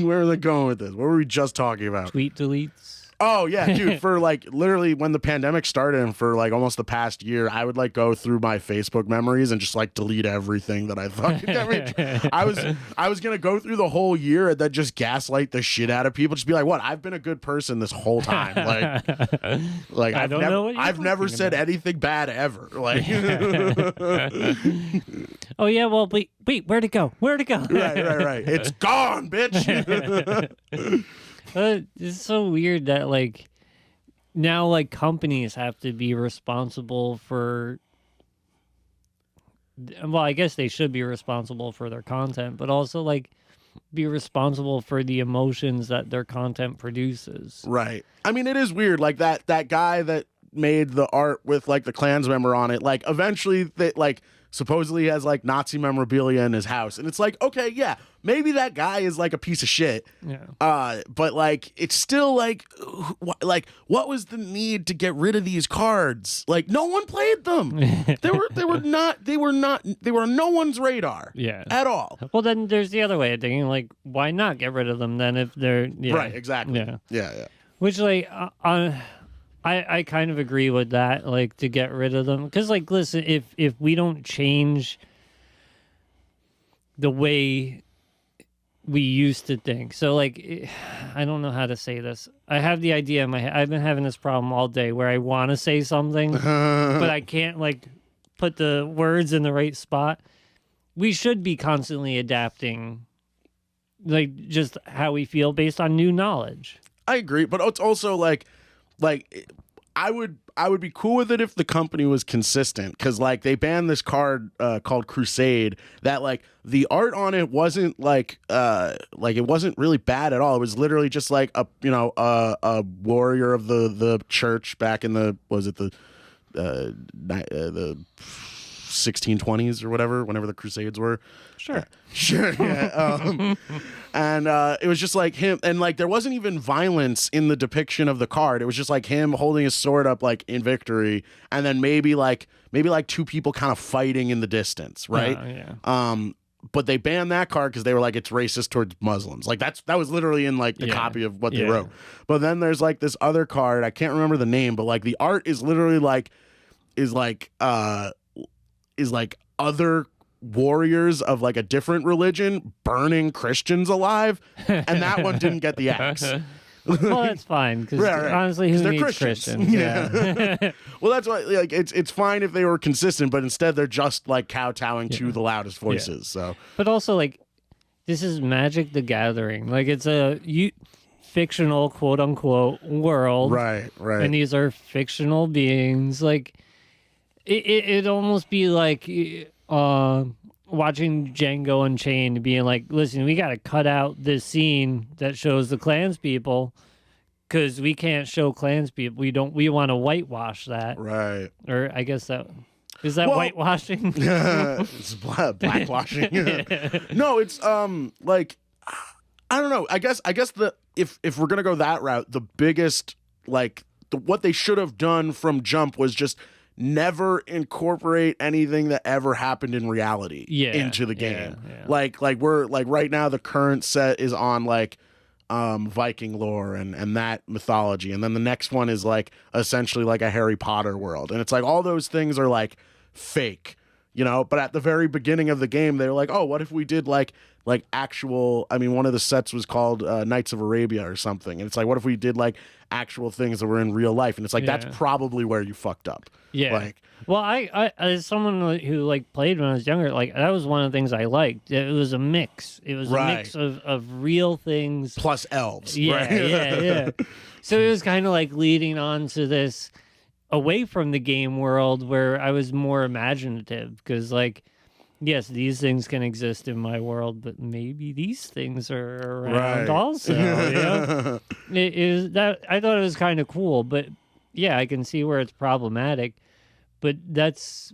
Where are they going with this? What were we just talking about? Tweet deletes. Oh yeah, dude, for like literally when the pandemic started and for like almost the past year, I would like go through my Facebook memories and just like delete everything that I fucking I was gonna go through the whole year and then just gaslight the shit out of people, just be like, what? I've been a good person this whole time. Like I've never said anything bad ever. Like oh yeah, well wait, where'd it go? Right. It's gone, bitch. It's so weird that like now like companies have to be responsible for, well, I guess they should be responsible for their content, but also like be responsible for the emotions that their content produces. Right. I mean, it is weird. Like that guy that made the art with like the Klansmember on it, like eventually that like supposedly he has like Nazi memorabilia in his house, and it's like, okay, yeah, maybe that guy is like a piece of shit. Yeah. But like, it's still like what was the need to get rid of these cards? Like, no one played them. they were on no one's radar. Yeah. At all. Well, then there's the other way of thinking. Like, why not get rid of them then if they're right? Exactly. Yeah. Which like I kind of agree with that, like, to get rid of them. Because, like, listen, if we don't change the way we used to think. So, like, I don't know how to say this. I have the idea in my head. I've been having this problem all day where I want to say something, but I can't, like, put the words in the right spot. We should be constantly adapting, like, just how we feel based on new knowledge. I agree, but it's also like I would be cool with it if the company was consistent, because like they banned this card called Crusade that like the art on it wasn't like it wasn't really bad at all. It was literally just like a warrior of the church back in the 1620s or whatever, whenever the Crusades were. Sure. Yeah. And it was just like him, and like there wasn't even violence in the depiction of the card. It was just like him holding his sword up like in victory, and then maybe like two people kind of fighting in the distance, right? Yeah. But they banned that card because they were like, it's racist towards Muslims. Like that was literally in like the copy of what they wrote. But then there's like this other card, I can't remember the name, but like the art is literally like other warriors of like a different religion burning Christians alive, and that one didn't get the X. Well, that's fine, because honestly, who needs Christians? Yeah. Well, that's why like it's fine if they were consistent, but instead they're just like kowtowing to the loudest voices. So, but also like this is Magic the Gathering, like it's a fictional quote unquote world, right, and these are fictional beings. Like it'd almost be like watching Django Unchained, being like, listen, we got to cut out this scene that shows the clans people because we can't show clans people. We want to whitewash that. Right. Or I guess that is that whitewashing? It's blackwashing. No, it's like I don't know. I guess if we're gonna go that route, the biggest what they should have done from jump was just never incorporate anything that ever happened in reality into the game. Like we're like right now the current set is on like Viking lore and that mythology, and then the next one is like essentially like a Harry Potter world, and it's like all those things are like fake, but at the very beginning of the game they were like, oh, what if we did like actual, I mean, one of the sets was called Knights of Arabia or something, and it's like, what if we did like actual things that were in real life? And it's like that's probably where you fucked up. Well, I as someone who like played when I was younger, like that was one of the things I liked. It was a mix. It was a mix of real things plus elves. Yeah. So it was kind of like leading on to this away from the game world where I was more imaginative, because like, yes, these things can exist in my world, but maybe these things are around also. It is that I thought it was kind of cool, but yeah, I can see where it's problematic. But that's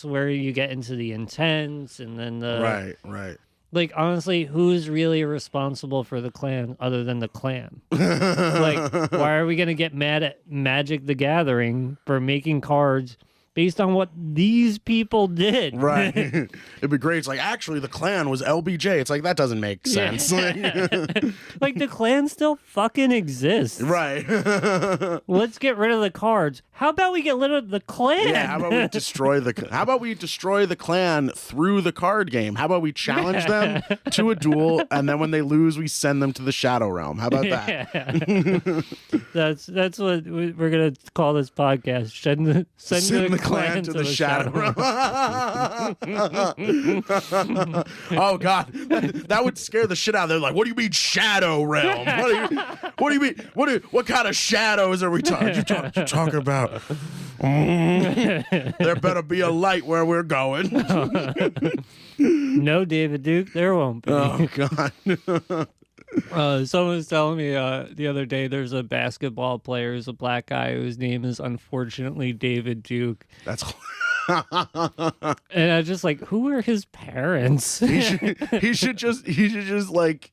where you get into the intents, and then the right. Like, honestly, who's really responsible for the clan other than the clan? Like, why are we gonna get mad at Magic the Gathering for making cards based on what these people did? Right. It'd be great. It's like, actually, the clan was LBJ. It's like, that doesn't make sense. Like, the clan still fucking exists. Right. Let's get rid of the cards. How about we get rid of the clan? Yeah, how about we destroy the clan through the card game? How about we challenge them to a duel, and then when they lose, we send them to the Shadow Realm? How about that? That's what we're going to call this podcast. Send the clan to the Shadow Realm. Oh God, that would scare the shit out of them. Like, what do you mean Shadow Realm? What do you mean? What kind of shadows are we talking? You talking about? There better be a light where we're going. No, David Duke, there won't be. Oh God. Someone was telling me the other day there's a basketball player who's a black guy whose name is unfortunately David Duke. That's And I was just like, who are his parents? He should just like,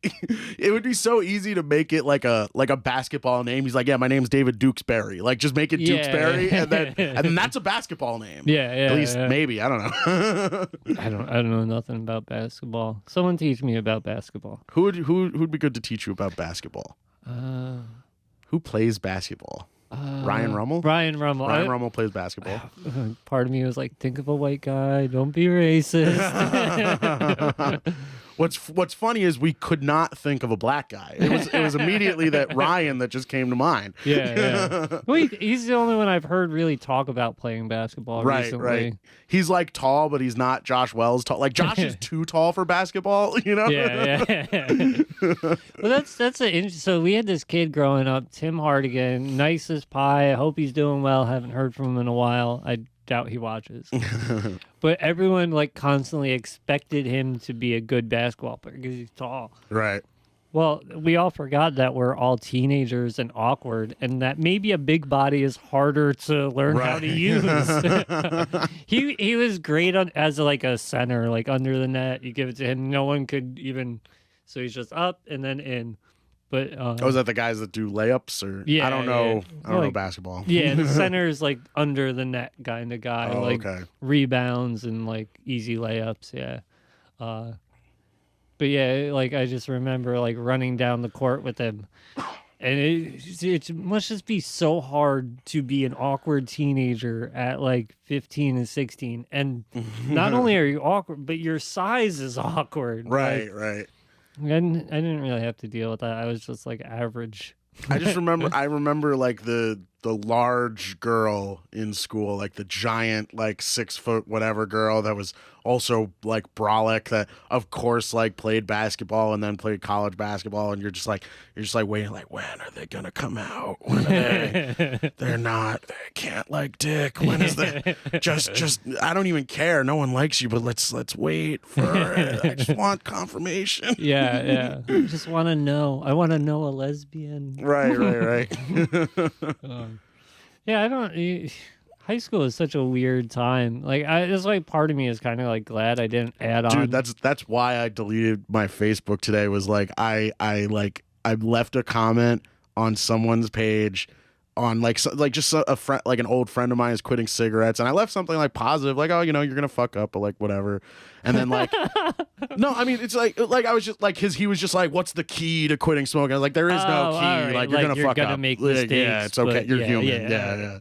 it would be so easy to make it like a basketball name. He's like, yeah, my name's David Dukesbury. Like, just make it Dukesbury, and then that's a basketball name. Yeah, At least maybe, I don't know. I don't know nothing about basketball. Someone teach me about basketball. Who'd be good to teach you about basketball? Who plays basketball? Ryan Rummel? Ryan Rummel. Ryan Rummel plays basketball. Part of me was like, think of a white guy. Don't be racist. What's funny is we could not think of a black guy. It was immediately that Ryan that just came to mind. Yeah. Well, he's the only one I've heard really talk about playing basketball recently. Right. He's like tall, but he's not Josh Wells tall. Like Josh is too tall for basketball, you know? Yeah. Well, so we had this kid growing up, Tim Hardigan, nice as pie. I hope he's doing well. Haven't heard from him in a while. I doubt he watches. But everyone like constantly expected him to be a good basketball player because he's tall. Right. Well, we all forgot that we're all teenagers and awkward, and that maybe a big body is harder to learn how to use. He was great as like a center, like under the net. You give it to him, no one could even. So he's just up and then in. But is that the guys that do layups or? Yeah, I don't know. Yeah. I don't know basketball. Yeah, the center is like under the net kind of guy, like rebounds and like easy layups. Yeah. But yeah, like I just remember like running down the court with him, and it must just be so hard to be an awkward teenager at like 15 and 16, and not only are you awkward, but your size is awkward. Right, right. I didn't really have to deal with that. I was just like average. I remember like the large girl in school, like the giant, like 6 foot whatever girl that was also like brolic, that of course like played basketball and then played college basketball, and you're just like waiting, like, when are they gonna come out? When are they? They can't like dick. When is that? Just I don't even care. No one likes you, but let's wait for it. I just want confirmation. Yeah. I just want to know. I want to know a lesbian. Right. Yeah, I don't. High school is such a weird time. Like, it's like part of me is kind of like glad I didn't add on. Dude, that's why I deleted my Facebook today. Was like I left a comment on someone's page on just a friend, like an old friend of mine is quitting cigarettes, and I left something like positive, like, oh, you're gonna fuck up, but like whatever. And then like, no, I mean, it's like I was just like he was just like, what's the key to quitting smoking? I was like, there is no key. Right. Like you're gonna fuck up. Make mistakes, yeah, it's okay. You're human. Yeah.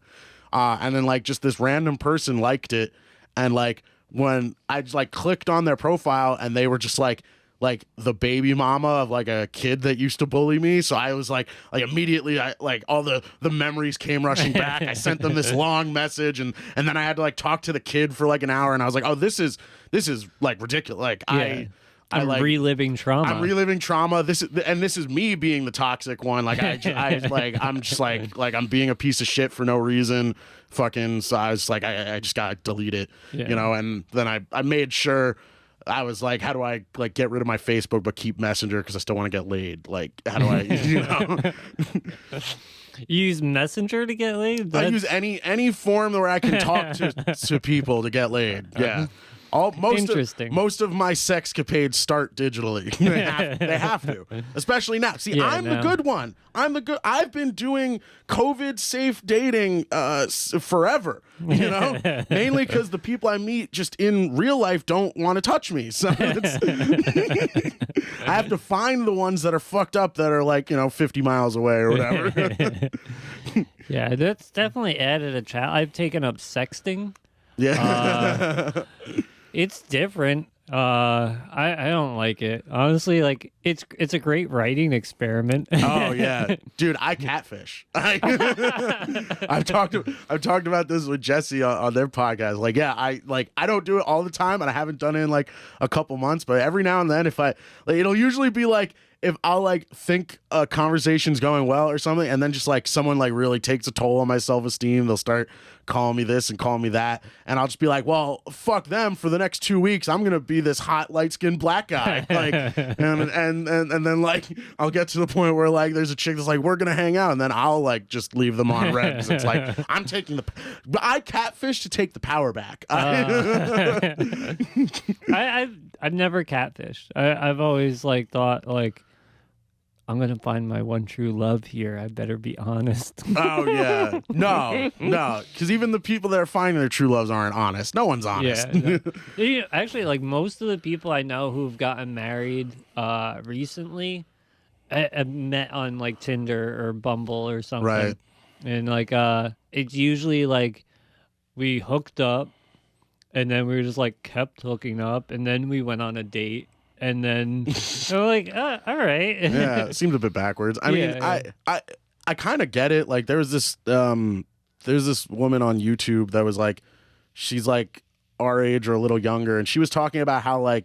And then like just this random person liked it, and like when I just like clicked on their profile, and they were just like the baby mama of like a kid that used to bully me. So I was like immediately, I like all the memories came rushing back. I sent them this long message, and then I had to like talk to the kid for like an hour, and I was like, oh, this is like ridiculous. Like I'm like reliving trauma. I'm reliving trauma. This is me being the toxic one. Like I'm just like I'm being a piece of shit for no reason. Fucking. So I was like, I just gotta delete it, you know. And then I made sure. I was like, how do I like get rid of my Facebook but keep Messenger because I still want to get laid? Like, how do I, you know? You use Messenger to get laid? I use any form where I can talk to people to get laid. Yeah. Most of my sexcapades start digitally. They have to, especially now. See, I'm the good one. I've been doing COVID safe dating forever. You know, mainly because the people I meet just in real life don't want to touch me. So I have to find the ones that are fucked up that are like 50 miles away or whatever. Yeah, that's definitely added a challenge. I've taken up sexting. Yeah. It's different. I don't like it. Honestly, like it's a great writing experiment. Oh yeah. Dude, I catfish. I've talked about this with Jesse on their podcast. Like, yeah, I don't do it all the time, and I haven't done it in like a couple months, but every now and then it'll usually be like if I'll like think a conversation's going well or something, and then just like someone like really takes a toll on my self-esteem, they'll start calling me this and calling me that, and I'll just be like, well, fuck them. For the next 2 weeks, I'm gonna be this hot light-skinned black guy, like, and then like I'll get to the point where like there's a chick that's like, we're gonna hang out, and then I'll like just leave them on red because it's like I'm taking I catfish to take the power back. I've never catfished. I've always like thought like, I'm gonna find my one true love here. I better be honest. Oh yeah, no, because even the people that are finding their true loves aren't honest. No one's honest. Yeah, no. Actually, like most of the people I know who've gotten married recently, I've met on like Tinder or Bumble or something. Right. And like it's usually like we hooked up, and then we were just like kept hooking up, and then we went on a date. And then we're like, all right. Yeah, it seemed a bit backwards. I mean, I kind of get it. Like there's this woman on YouTube that was like, she's like our age or a little younger, and she was talking about how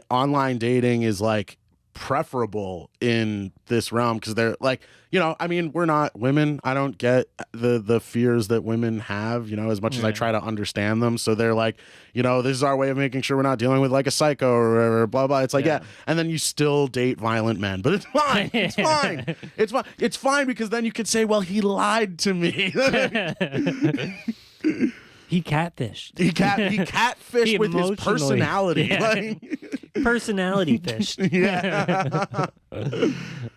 online dating is like preferable in this realm because they're like, you know, I mean, we're not women. I don't get the fears that women have, you know, as much as I try to understand them. So they're like, you know, this is our way of making sure we're not dealing with like a psycho or whatever, blah blah. It's like, yeah. And then you still date violent men, but it's fine. It's fine. It's fine. It's fine because then you could say, well, he lied to me. He catfished. He catfished with his personality. Yeah. Like, personality fished. Yeah.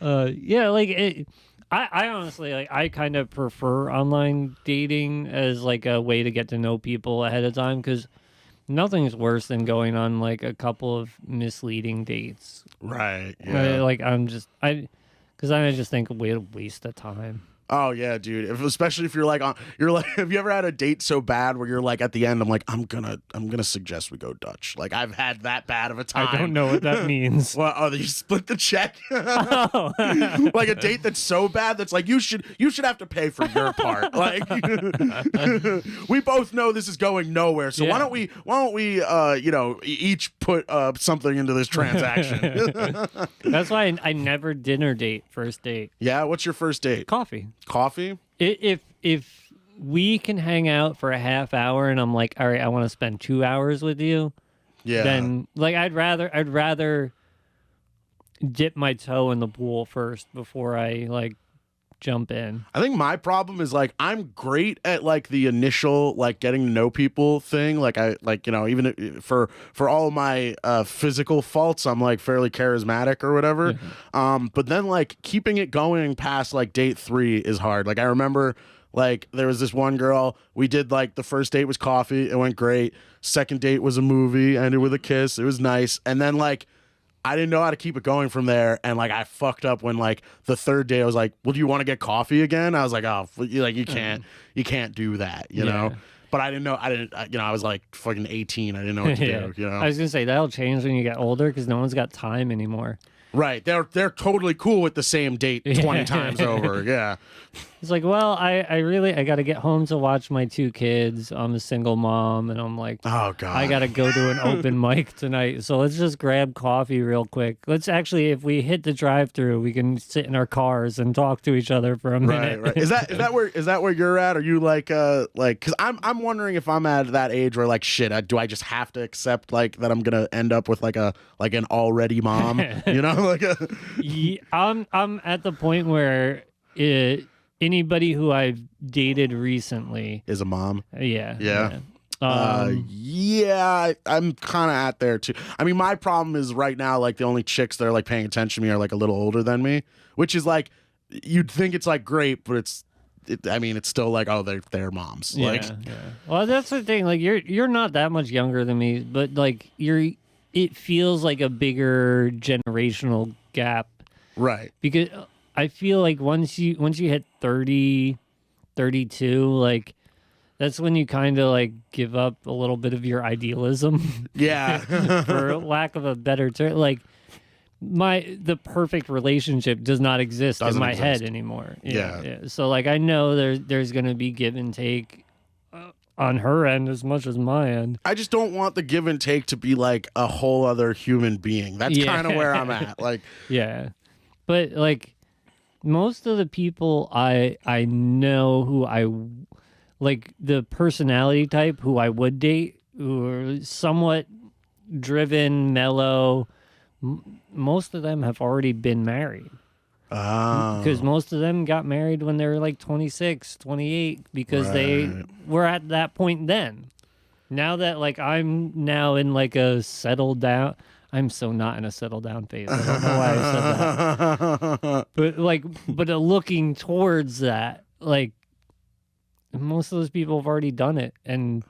Yeah, like I honestly like I kind of prefer online dating as like a way to get to know people ahead of time because nothing's worse than going on like a couple of misleading dates. Right. Yeah. Because I just think what a waste of time. Oh yeah, dude. Especially if you're like, have you ever had a date so bad where you're like at the end, I'm like, I'm gonna suggest we go Dutch. Like I've had that bad of a time. I don't know what that means. Well, you split the check. Oh. Like a date that's so bad that's like you should have to pay for your part. Like we both know this is going nowhere. So why don't we each put something into this transaction? That's why I never dinner date first date. Yeah, what's your first date? Coffee. If we can hang out for a half hour and I'm like, all right, I want to spend 2 hours with you. Yeah. Then like I'd rather dip my toe in the pool first before I like jump in. I think my problem is like I'm great at like the initial like getting to know people thing. Like I like, you know, even for all my physical faults, I'm like fairly charismatic or whatever. But then like keeping it going past like date 3 is hard. Like I remember like there was this one girl, we did like the first date was coffee, it went great. Second date was a movie, ended with a kiss, it was nice. And then like I didn't know how to keep it going from there, and like I fucked up when like the third day I was like, well, do you want to get coffee again? I was like, oh, like you can't do that, you know. But I was like fucking 18, I didn't know what to do, you know. I was gonna say that'll change when you get older because no one's got time anymore. Right, they're totally cool with the same date 20 times over. Yeah. It's like, well, I got to get home to watch my 2 kids. I'm a single mom, and I'm like, oh god, I got to go to an open mic tonight. So let's just grab coffee real quick. Let's actually, if we hit the drive-through, we can sit in our cars and talk to each other for a minute. Right. Is that where you're at? Are you like because I'm wondering if I'm at that age where like shit, do I just have to accept like that I'm gonna end up with like an already mom, you know, like I'm at the point where anybody who I've dated recently is a mom. Yeah. I'm kind of at there too. I mean, my problem is right now, like the only chicks that are like paying attention to me are like a little older than me, which is like you'd think it's like great, but it's still like, oh, they're moms. Yeah. Well, that's the thing. Like you're not that much younger than me, but like it feels like a bigger generational gap, right? Because I feel like once you hit 30, 32, like that's when you kind of like give up a little bit of your idealism. Yeah. For lack of a better term. Like the perfect relationship does not exist in my head anymore. Yeah. So like I know there's going to be give and take on her end as much as my end. I just don't want the give and take to be like a whole other human being. That's kind of where I'm at. Like, yeah, but like most of the people I know who I like, the personality type who I would date, who are somewhat driven, mellow, most of them have already been married. Because most of them got married when they were like 26, 28, because they were at that point then. Now that like I'm now in like a settled down, I'm so not in a settled down phase. I don't know why I said that. But looking towards that, like most of those people have already done it. And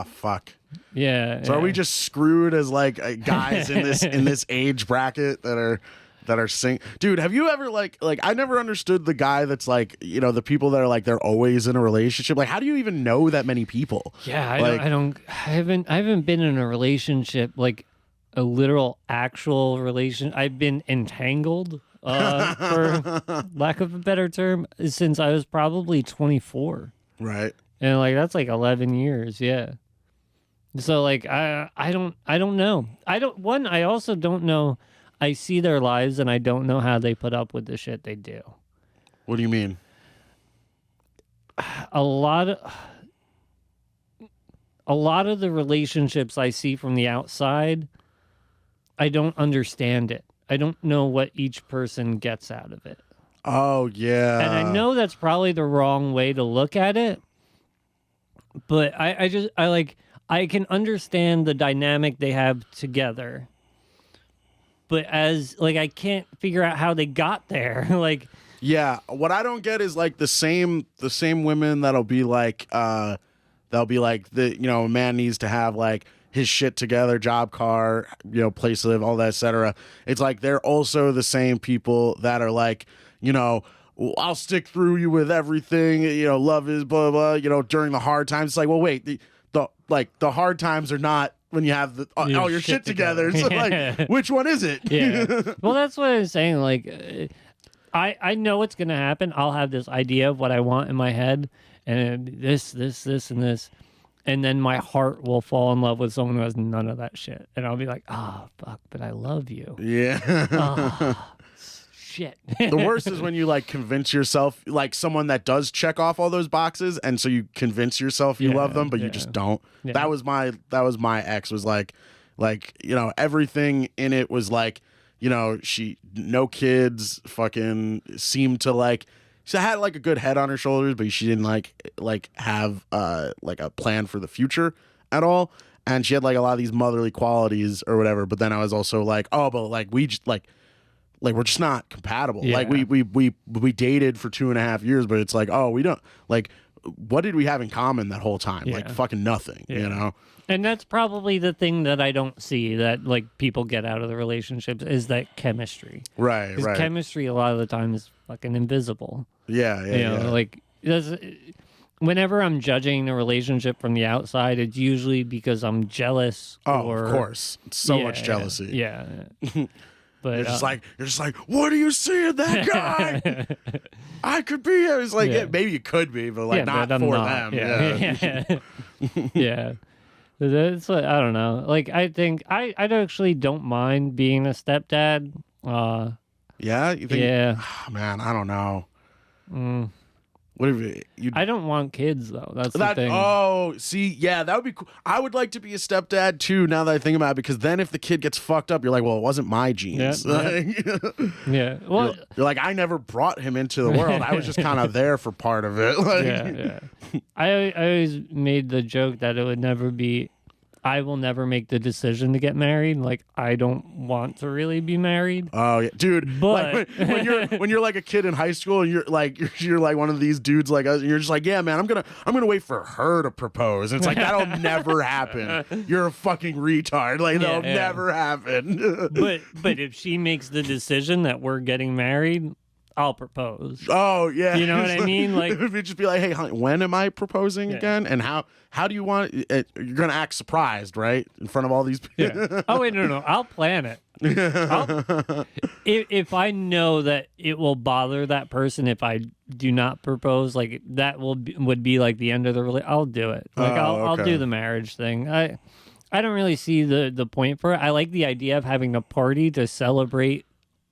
fuck. Yeah. So are we just screwed as like guys in this age bracket that are dude, have you ever like I never understood the guy that's like, you know, the people that are like they're always in a relationship. Like, how do you even know that many people? Yeah, I haven't been in a relationship, like a literal actual relation. I've been entangled, for lack of a better term, since I was probably 24. Right. And like that's like 11 years, yeah. So like I don't know. I also don't know. I see their lives and I don't know how they put up with the shit they do. What do you mean? A lot of the relationships I see from the outside, I don't understand it. I don't know what each person gets out of it. Oh, yeah. And I know that's probably the wrong way to look at it, but I can understand the dynamic they have together. But as like I can't figure out how they got there. Like, yeah, what I don't get is like the same women that'll be like a man needs to have like his shit together, job, car, you know, place to live, all that, etc. It's like they're also the same people that are like, you know, I'll stick through you with everything, you know, love is blah blah, you know, during the hard times. It's like, well, wait, the hard times are not when you have all your shit together. So like, which one is it? Yeah. Well, that's what I was saying. Like, I know what's gonna happen. I'll have this idea of what I want in my head, and this, and this, and then my heart will fall in love with someone who has none of that shit, and I'll be like, oh fuck, but I love you. Yeah. Oh, shit. The worst is when you like convince yourself, like someone that does check off all those boxes, and so you convince yourself you love them, but you just don't. Yeah. That was my ex, was like, you know, everything in it was like, you know, no kids, fucking seemed to like, she had like a good head on her shoulders, but she didn't like have like a plan for the future at all. And she had like a lot of these motherly qualities or whatever. But then I was also like, oh, but like we just like we're just not compatible. Yeah. Like we dated for 2.5 years, but it's like, oh, we don't like, what did we have in common that whole time? Yeah. Like fucking nothing, you know? And that's probably the thing that I don't see that like people get out of the relationships is that chemistry. Right. Chemistry a lot of the time is fucking invisible. Yeah. You know, like whenever I'm judging a relationship from the outside, it's usually because I'm jealous. Oh, of course. So much jealousy. Yeah. But you're just like, what do you see in that guy? I could be. I was like, yeah, maybe you could be, but like not for them. Yeah. Yeah. That's what, I don't know. Like, I think I actually don't mind being a stepdad. Yeah, you think? Yeah. Oh, man, I don't know. What if you? I don't want kids though. That's the thing. Oh, see, yeah, that would be cool. I would like to be a stepdad too. Now that I think about it, because then if the kid gets fucked up, you're like, well, it wasn't my genes. Yeah. Well, you're like, I never brought him into the world. I was just kind of there for part of it. Like, yeah. I always made the joke that it would never be. I will never make the decision to get married. Like, I don't want to really be married. Oh yeah, dude. But like, when you're like a kid in high school and you're like one of these dudes like us, and you're just like, yeah, man, I'm gonna wait for her to propose. And it's like, that'll never happen. You're a fucking retard. Like, that'll never happen. but if she makes the decision that we're getting married, I'll propose. Oh yeah, you know what I mean? Like, if you just be like, hey, honey, when am I proposing again? And how do you want it? You're gonna act surprised, right, in front of all these people? Oh wait, no, I'll plan it. If I know that it will bother that person if I do not propose, like that would be like the end of the relationship, I'll do it. Like I'll do the marriage thing. I don't really see the point for it. I like the idea of having a party to celebrate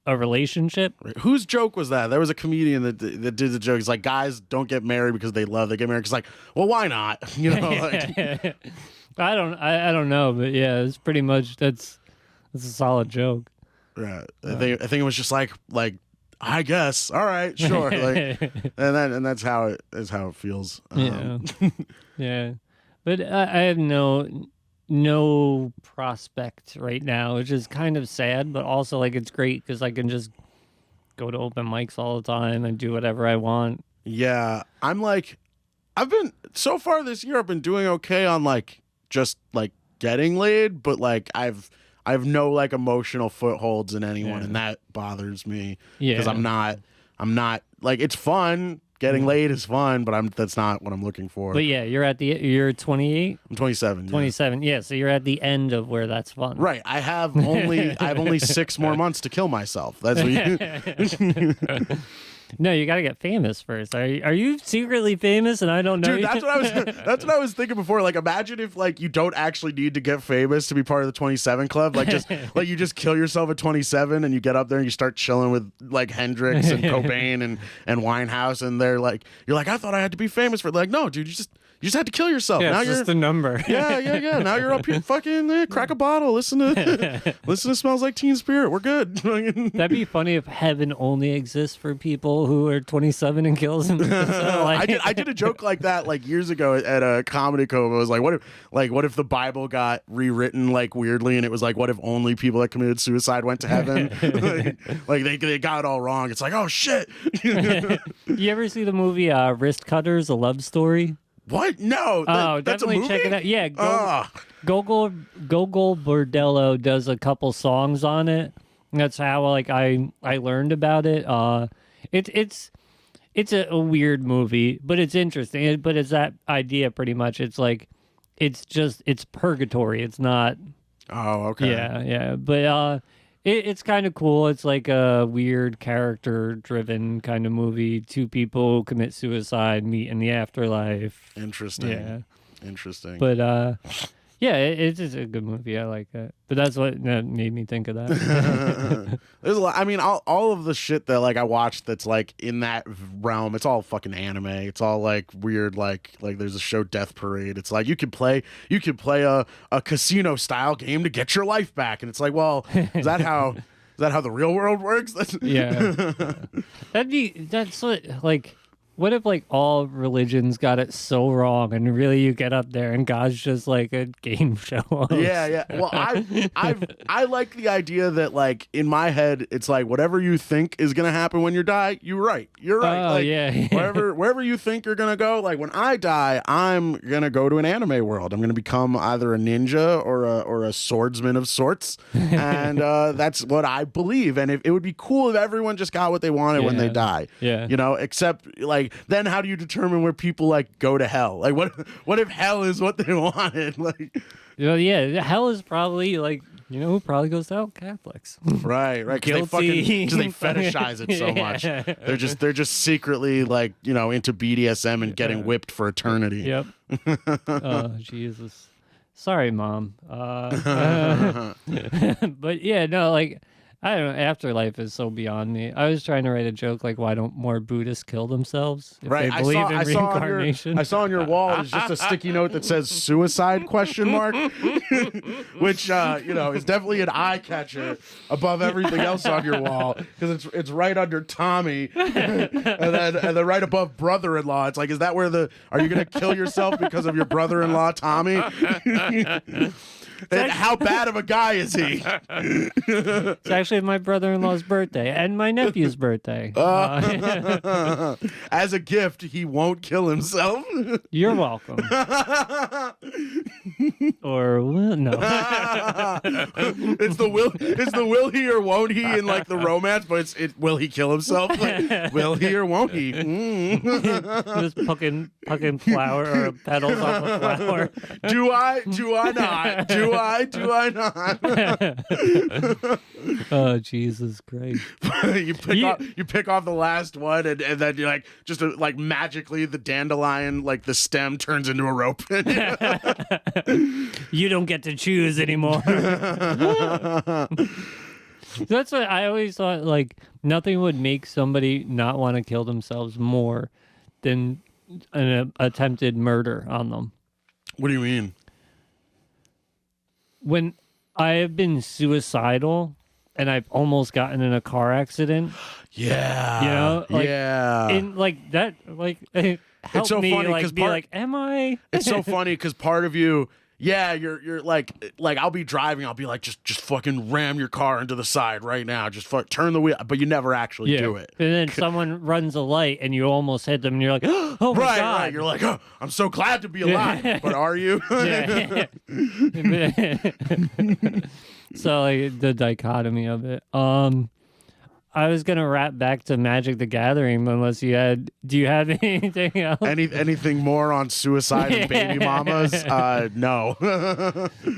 a relationship. Whose joke was that? There was a comedian that did the joke. He's like, guys don't get married because they love. They get married because like, well, why not? You know. Like... I don't know, but yeah, it's pretty much that's a solid joke. Right. I think it was just like I guess. All right, sure. Like, and that's how it feels. Yeah. Yeah. But I have no prospect right now, which is kind of sad, but also like it's great because I can just go to open mics all the time and do whatever I want. Yeah, I'm like, I've been so far this year. I've been doing okay on like just like getting laid, but like I've no like emotional footholds in anyone, and that bothers me because I'm not like, it's fun. Getting laid is fun, but that's not what I'm looking for. But yeah, you're 28? I'm 27. 27, yeah, so you're at the end of where that's fun. Right. I have only 6 more months to kill myself. That's what you No, you got to get famous first. Are you secretly famous and I don't know? Dude, that's what I was thinking before. Like, imagine if like you don't actually need to get famous to be part of the 27 Club. Like, just like you just kill yourself at 27 and you get up there and you start chilling with like Hendrix and Cobain and Winehouse, and you're like, I thought I had to be famous for. Like, no, dude, you just had to kill yourself. Yeah, now it's you're just a number. Yeah. Now you're up here, fucking crack a bottle, listen to Smells Like Teen Spirit. We're good. That'd be funny if heaven only exists for people who are 27 and kills them. So, like... I did a joke like that like years ago at a comedy club. I was like, what if the Bible got rewritten like weirdly, and it was like, what if only people that committed suicide went to heaven? like they got it all wrong. It's like, oh shit. You ever see the movie Wrist Cutters, a love story? What? No. That's definitely a movie? check it out. Yeah, Gogol Bordello does a couple songs on it. That's how like I learned about it. It's a weird movie, but it's interesting. But it's that idea pretty much. It's like it's purgatory. It's not. Oh, okay. Yeah. But it's kind of cool. It's like a weird character-driven kind of movie. 2 people commit suicide, meet in the afterlife. Interesting. Yeah. Interesting. But yeah, it's a good movie. I like that. But that's what made me think of that. There's a lot. I mean, all of the shit that like I watched that's like in that realm, it's all fucking anime. It's all like weird, like there's a show Death Parade. It's like you could play a casino style game to get your life back, and it's like, well, is that how the real world works? Yeah. That's what if like all religions got it so wrong, and really you get up there and God's just like a game show host? Yeah. Well, I like the idea that like in my head it's like whatever you think is gonna happen when you die, you're right. You're right. Oh, like, yeah. wherever you think you're gonna go, like when I die, I'm gonna go to an anime world. I'm gonna become either a ninja or a swordsman of sorts, and that's what I believe. And it would be cool if everyone just got what they wanted when they die. Yeah. You know, except like. Then how do you determine where people like go to hell? Like what if hell is what they wanted? Like, yeah, hell is probably like, you know, who probably goes to hell? Catholics. Right, because they fetishize it so much. They're just secretly like, you know, into BDSM and getting whipped for eternity. Yep. Oh, Jesus. Sorry, Mom. But yeah, no, like, I don't know. Afterlife is so beyond me. I was trying to write a joke like, why don't more Buddhists kill themselves if they believe in reincarnation? I saw on your wall is just a sticky note that says suicide ? Which you know, is definitely an eye catcher above everything else on your wall, because it's right under Tommy, and then right above brother-in-law. It's like, is that where are you gonna kill yourself because of your brother-in-law Tommy? And how bad of a guy is he? It's actually my brother-in-law's birthday and my nephew's birthday. As a gift, he won't kill himself. You're welcome. Or no. It's the will he or won't he in like the romance, but it's will he kill himself? Like, will he or won't he? Just plucking flower or petals off a flower. Do I not? Do Do I not? Oh, Jesus Christ. you pick off the last one, and then you're like, just like magically the dandelion, like the stem turns into a rope. You don't get to choose anymore. That's what I always thought, like, nothing would make somebody not want to kill themselves more than an attempted murder on them. What do you mean? When I have been suicidal and I've almost gotten in a car accident. Yeah. You know? Like, yeah. And like that, like, it helped so me funny, like be like, am I? It's so funny because part of you, yeah, you're like I'll be driving, I'll be like, just fucking ram your car into the side right now, just turn the wheel, but you never actually do it. And then someone runs a light and you almost hit them and you're like, oh my God. Right, you're like, oh, I'm so glad to be alive, but are you? So like the dichotomy of it. I was gonna wrap back to Magic the Gathering, unless you had. Do you have anything else? Anything more on suicide and baby mamas? No.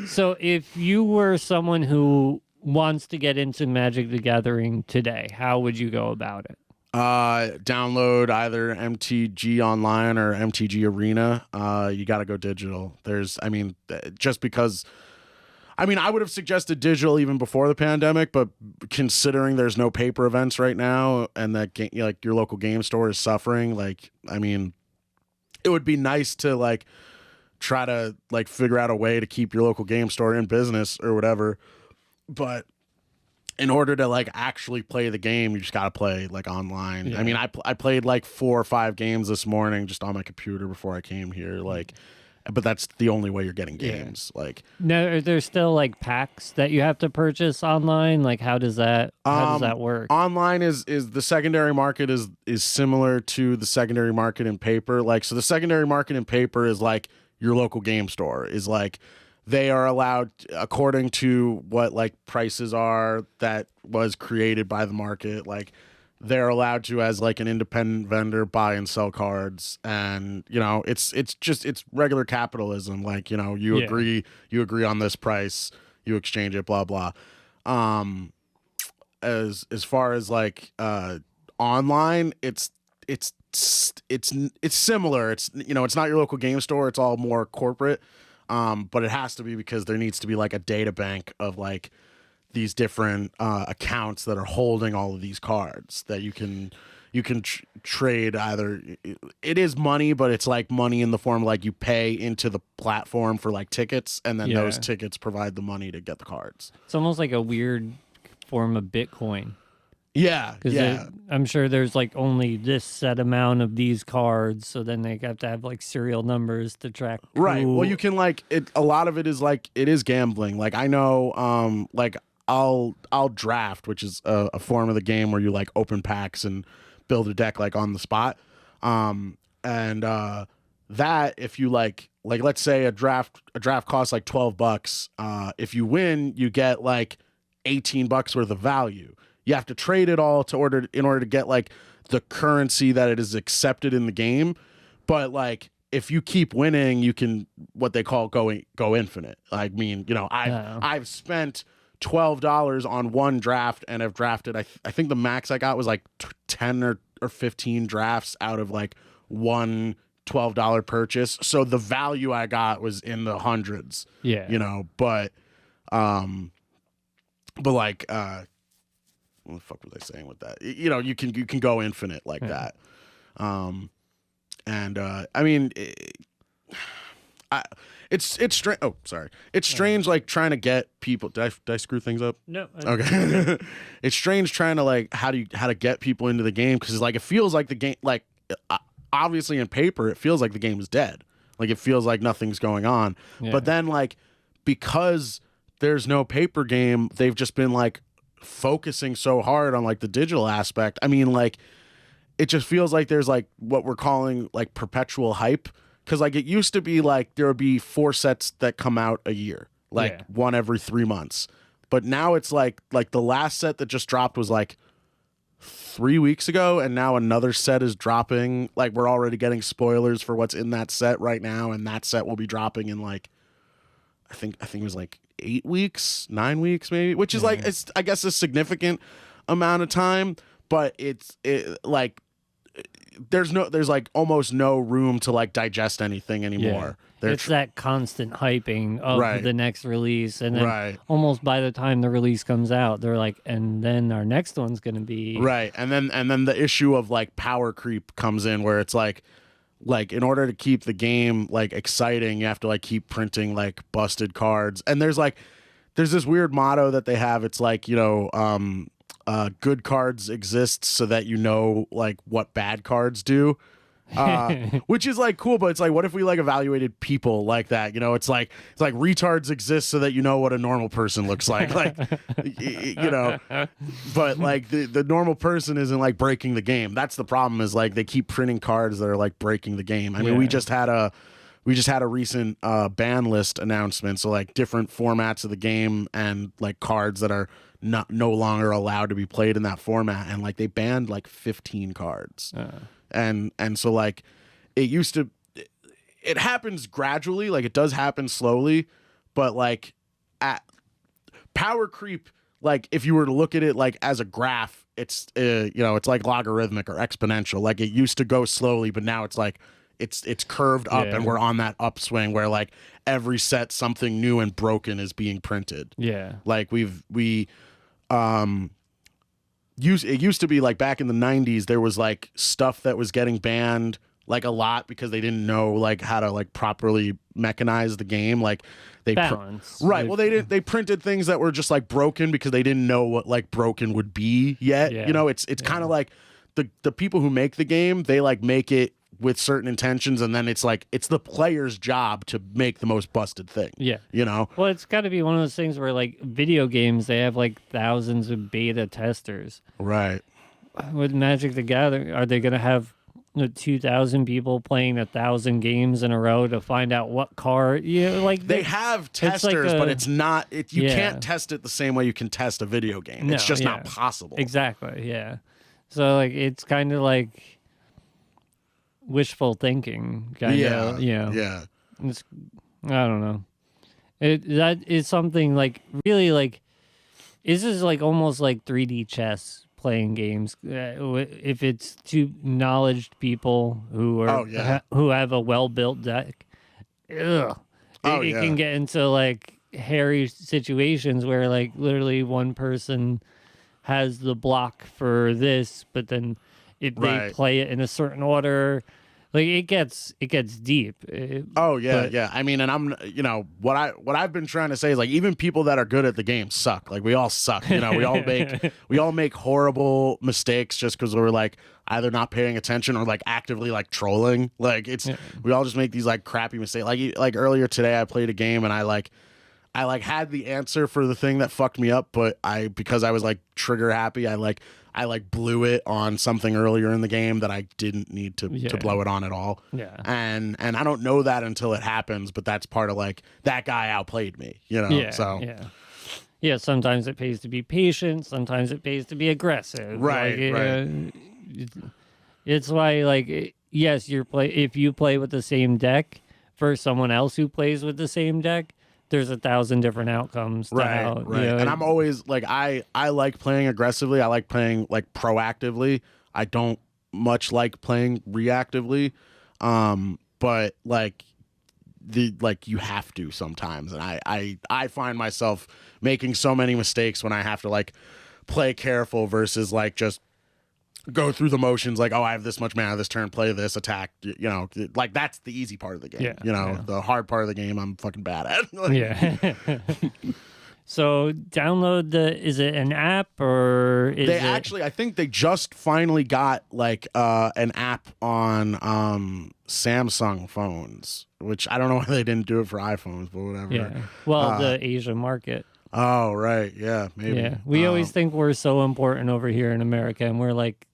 So, if you were someone who wants to get into Magic the Gathering today, how would you go about it? Download either MTG Online or MTG Arena. You got to go digital. Just because. I mean, I would have suggested digital even before the pandemic, but considering there's no paper events right now and that like your local game store is suffering, like, I mean, it would be nice to like try to like figure out a way to keep your local game store in business or whatever. But in order to like actually play the game, you just got to play like online. Yeah. I mean, I played like 4 or 5 games this morning just on my computer before I came here. Like, but that's the only way you're getting games. Yeah. Like, now, are there still like packs that you have to purchase online? Like, how does that work? Online is the secondary market is similar to the secondary market in paper. Like, so the secondary market in paper is like your local game store is like, they are allowed, according to what like prices are that was created by the market, like they're allowed to, as like an independent vendor, buy and sell cards. And, you know, it's regular capitalism. Like, you know, you agree on this price, you exchange it, blah, blah. As far as like online, it's similar. It's, you know, it's not your local game store. It's all more corporate. But it has to be because there needs to be like a data bank of like these different accounts that are holding all of these cards that you can trade. Either it is money, but it's like money in the form of like you pay into the platform for like tickets, and then those tickets provide the money to get the cards. It's almost like a weird form of Bitcoin. Yeah, because I'm sure there's like only this set amount of these cards, so then they have to have like serial numbers to track. Right. Well, you can like it. A lot of it is like it is gambling. Like I know, like I'll draft, which is a form of the game where you like open packs and build a deck like on the spot. And that if you like let's say a draft costs like $12. If you win, you get like $18 worth of value. You have to trade it all in order to get like the currency that it is accepted in the game. But like if you keep winning, you can what they call go infinite. I mean, you know, I've spent $12 on one draft and have drafted. I think the max I got was like 10 or 15 drafts out of like one $12 purchase. So the value I got was in the hundreds. Yeah, you know, but like. What the fuck was I saying with that? You know, you can go infinite like that. I mean, it's strange. Oh, sorry. It's strange, like trying to get people. Did I screw things up? No. Okay. It's strange trying to like how to get people into the game because like it feels like the game like obviously in paper it feels like the game is dead. Like it feels like nothing's going on. Yeah. But then like because there's no paper game, they've just been like focusing so hard on like the digital aspect. I mean, like it just feels like there's like what we're calling like perpetual hype, because like it used to be like there would be 4 sets that come out a year, like one every 3 months, but now it's like the last set that just dropped was like 3 weeks ago, and now another set is dropping. Like we're already getting spoilers for what's in that set right now, and that set will be dropping in like think it was like 8 weeks, 9 weeks maybe, which is like it's I guess a significant amount of time, but like there's like almost no room to like digest anything anymore. It's that constant hyping of the next release, and then almost by the time the release comes out, they're like, and then our next one's going to be and then the issue of like power creep comes in, where it's like in order to keep the game like exciting, you have to like keep printing like busted cards, and there's this weird motto that they have. It's like, you know, good cards exist so that you know like what bad cards do. Which is like cool, but it's like, what if we like evaluated people like that? You know, it's like retards exist so that you know what a normal person looks like, you know. But like the normal person isn't like breaking the game. That's the problem. Is like they keep printing cards that are like breaking the game. I mean, we just had a recent ban list announcement, so like different formats of the game and like cards that are no longer allowed to be played in that format, and like they banned like 15 cards. And so like it used to, it happens gradually, like it does happen slowly, but like at power creep, like if you were to look at it like as a graph, it's you know, it's like logarithmic or exponential. Like it used to go slowly, but now it's like it's curved up, and we're on that upswing where like every set something new and broken is being printed. Like it used to be like back in the 90s, there was like stuff that was getting banned like a lot because they didn't know like how to like properly mechanize the game. Like they well, they printed things that were just like broken because they didn't know what like broken would be yet. You know, it's kind of like the people who make the game, they like make it with certain intentions, and then it's like it's the player's job to make the most busted thing. You know, well, it's got to be one of those things where like video games, they have like thousands of beta testers. With Magic the Gathering, are they going to have 2,000 people playing 1,000 games in a row to find out what card? Like they have testers, but it's not. You can't test it the same way you can test a video game. It's just not possible. Exactly. So like it's kind of like wishful thinking, kind of. It's, I don't know. That is something like really like. This is like almost like 3D chess playing games. If it's two knowledge people who are who have a well built deck, it can get into like hairy situations where like literally one person has the block for this, but then if they play it in a certain order, like it gets deep. I mean, and I'm, you know, what I've been trying to say is like even people that are good at the game suck. Like we all suck. You know, we all make horrible mistakes just because we're like either not paying attention or like actively like trolling. Like we all just make these like crappy mistakes. Like earlier today, I played a game and I had the answer for the thing that fucked me up, but because I was like trigger happy, I blew it on something earlier in the game that I didn't need to blow it on at all. And I don't know that until it happens, but that's part of like that guy outplayed me, you know. Sometimes it pays to be patient, sometimes it pays to be aggressive. It's why like yes, if you play with the same deck for someone else who plays with the same deck, there's 1,000 different outcomes. Right. You know, and I'm always like, I like playing aggressively. I like playing like proactively. I don't much like playing reactively. But like you have to sometimes. And I find myself making so many mistakes when I have to like play careful versus like just go through the motions, like, oh, I have this much mana this turn, play this, attack, you know, like that's the easy part of the game. The hard part of the game I'm fucking bad at. So download is it an app or is it... I think they just finally got like an app on Samsung phones, which I don't know why they didn't do it for iPhones, but whatever. Well, the Asia market. Oh, right. Yeah, maybe. We always think we're so important over here in America, and we're like,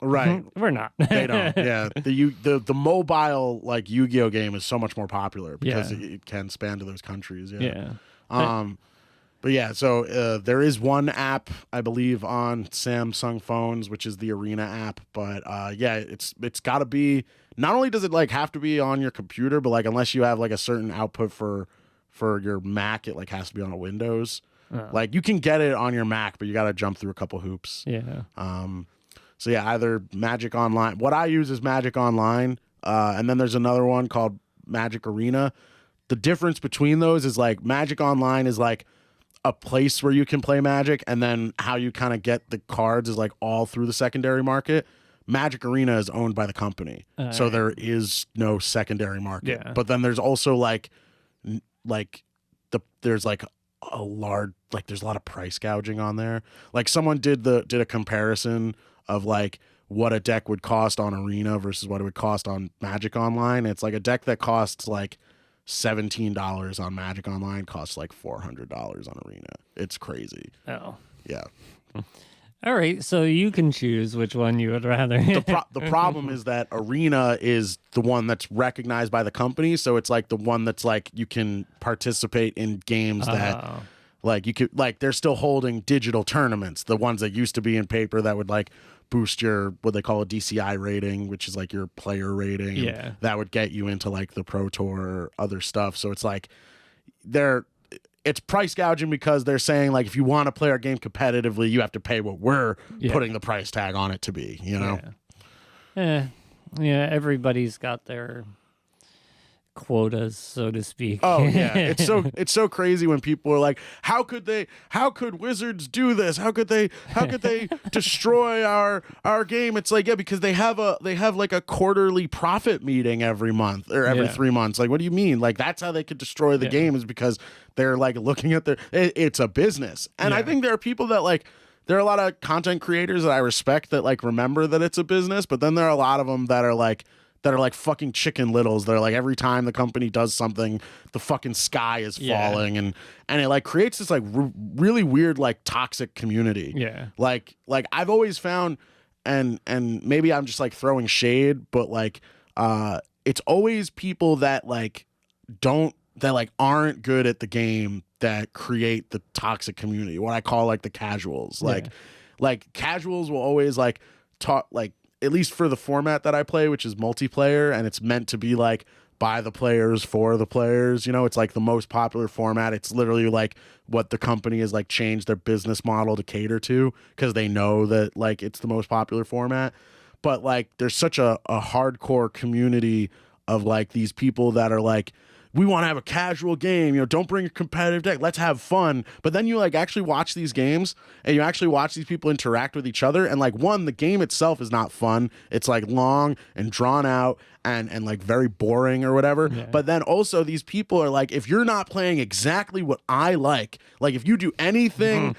we're not. They don't. The mobile like Yu-Gi-Oh game is so much more popular because it can span to those countries. But yeah, so there is one app I believe on Samsung phones, which is the Arena app. But it's got to be. Not only does it like have to be on your computer, but like unless you have like a certain output for for your Mac, it like has to be on a Windows. Oh. Like you can get it on your Mac, but you got to jump through a couple hoops. Yeah. So yeah, either Magic Online. What I use is Magic Online, and then there's another one called Magic Arena. The difference between those is like Magic Online is like a place where you can play Magic, and then how you kind of get the cards is like all through the secondary market. Magic Arena is owned by the company, so there is no secondary market. Yeah. But then there's also there's like a large, like there's a lot of price gouging on there. Like someone did a comparison of like what a deck would cost on Arena versus what it would cost on Magic Online. It's like a deck that costs like $17 on Magic Online costs like $400 on Arena. It's crazy. Oh. Yeah. All right, so you can choose which one you would rather. The problem is that Arena is the one that's recognized by the company, so it's like the one that's like you can participate in games that like you could, like they're still holding digital tournaments, the ones that used to be in paper that would like boost your what they call a DCI rating, which is like your player rating. Yeah. That would get you into like the Pro Tour or other stuff. So it's like it's price gouging because they're saying like if you want to play our game competitively, you have to pay what we're putting the price tag on it to be, you know? Yeah, everybody's got their quotas, so to speak. Oh yeah, it's so crazy when people are like, how could Wizards do this? How could they destroy our game? It's like, yeah, because they have like a quarterly profit meeting every month or every 3 months. Like, what do you mean? Like that's how they could destroy the game, is because they're like looking at it's a business. And I think there are people that like, there are a lot of content creators that I respect that like remember that it's a business, but then there are a lot of them that are like fucking Chicken Littles. They're like, every time the company does something, the fucking sky is falling, and it like creates this like really weird like toxic community. Yeah. Like I've always found, and maybe I'm just like throwing shade, but like it's always people that aren't good at the game that create the toxic community. What I call like the casuals. Like casuals will always like talk, like, at least for the format that I play, which is multiplayer, and it's meant to be like by the players for the players. You know, it's like the most popular format. It's literally like what the company has like changed their business model to cater to, because they know that like it's the most popular format. But like there's such a hardcore community of like these people that are like, we want to have a casual game, you know, don't bring a competitive deck, let's have fun. But then you like actually watch these games and you actually watch these people interact with each other, and like, one, the game itself is not fun. It's like long and drawn out and like very boring or whatever. But then also these people are like, if you're not playing exactly what I like if you do anything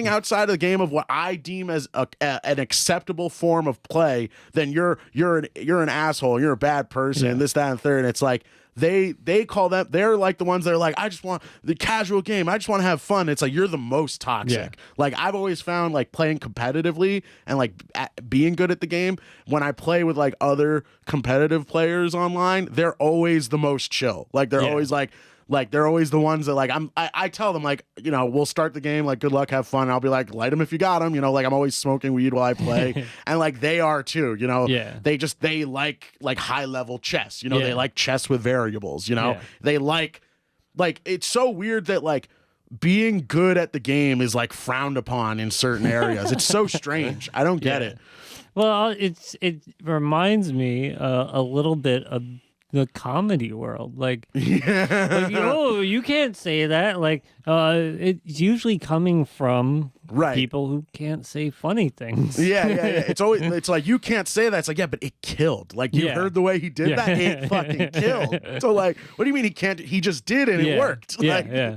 outside of the game of what I deem as an acceptable form of play, then you're an asshole, you're a bad person, this, that, and third. And it's like, they call them, they're like the ones that are like, I just want the casual game, I just want to have fun. It's like, you're the most toxic. Like I've always found like playing competitively and like being good at the game, when I play with like other competitive players online, they're always the most chill. Like they're always like they're always the ones that like I tell them like, you know, we'll start the game, like good luck, have fun. I'll be like, light them if you got them, you know, like I'm always smoking weed while I play. And like they are too, you know. They like high level chess, you know. They like chess with variables, you know. They like it's so weird that like being good at the game is like frowned upon in certain areas. It's so strange. I don't get it. Well, it reminds me a little bit of the comedy world. Like, oh, you can't say that. Like, it's usually coming from people who can't say funny things. It's always, it's like, you can't say that. It's like, yeah, but it killed. Like, you heard the way he did that? It fucking killed. So like, what do you mean he can't? He just did and it worked. I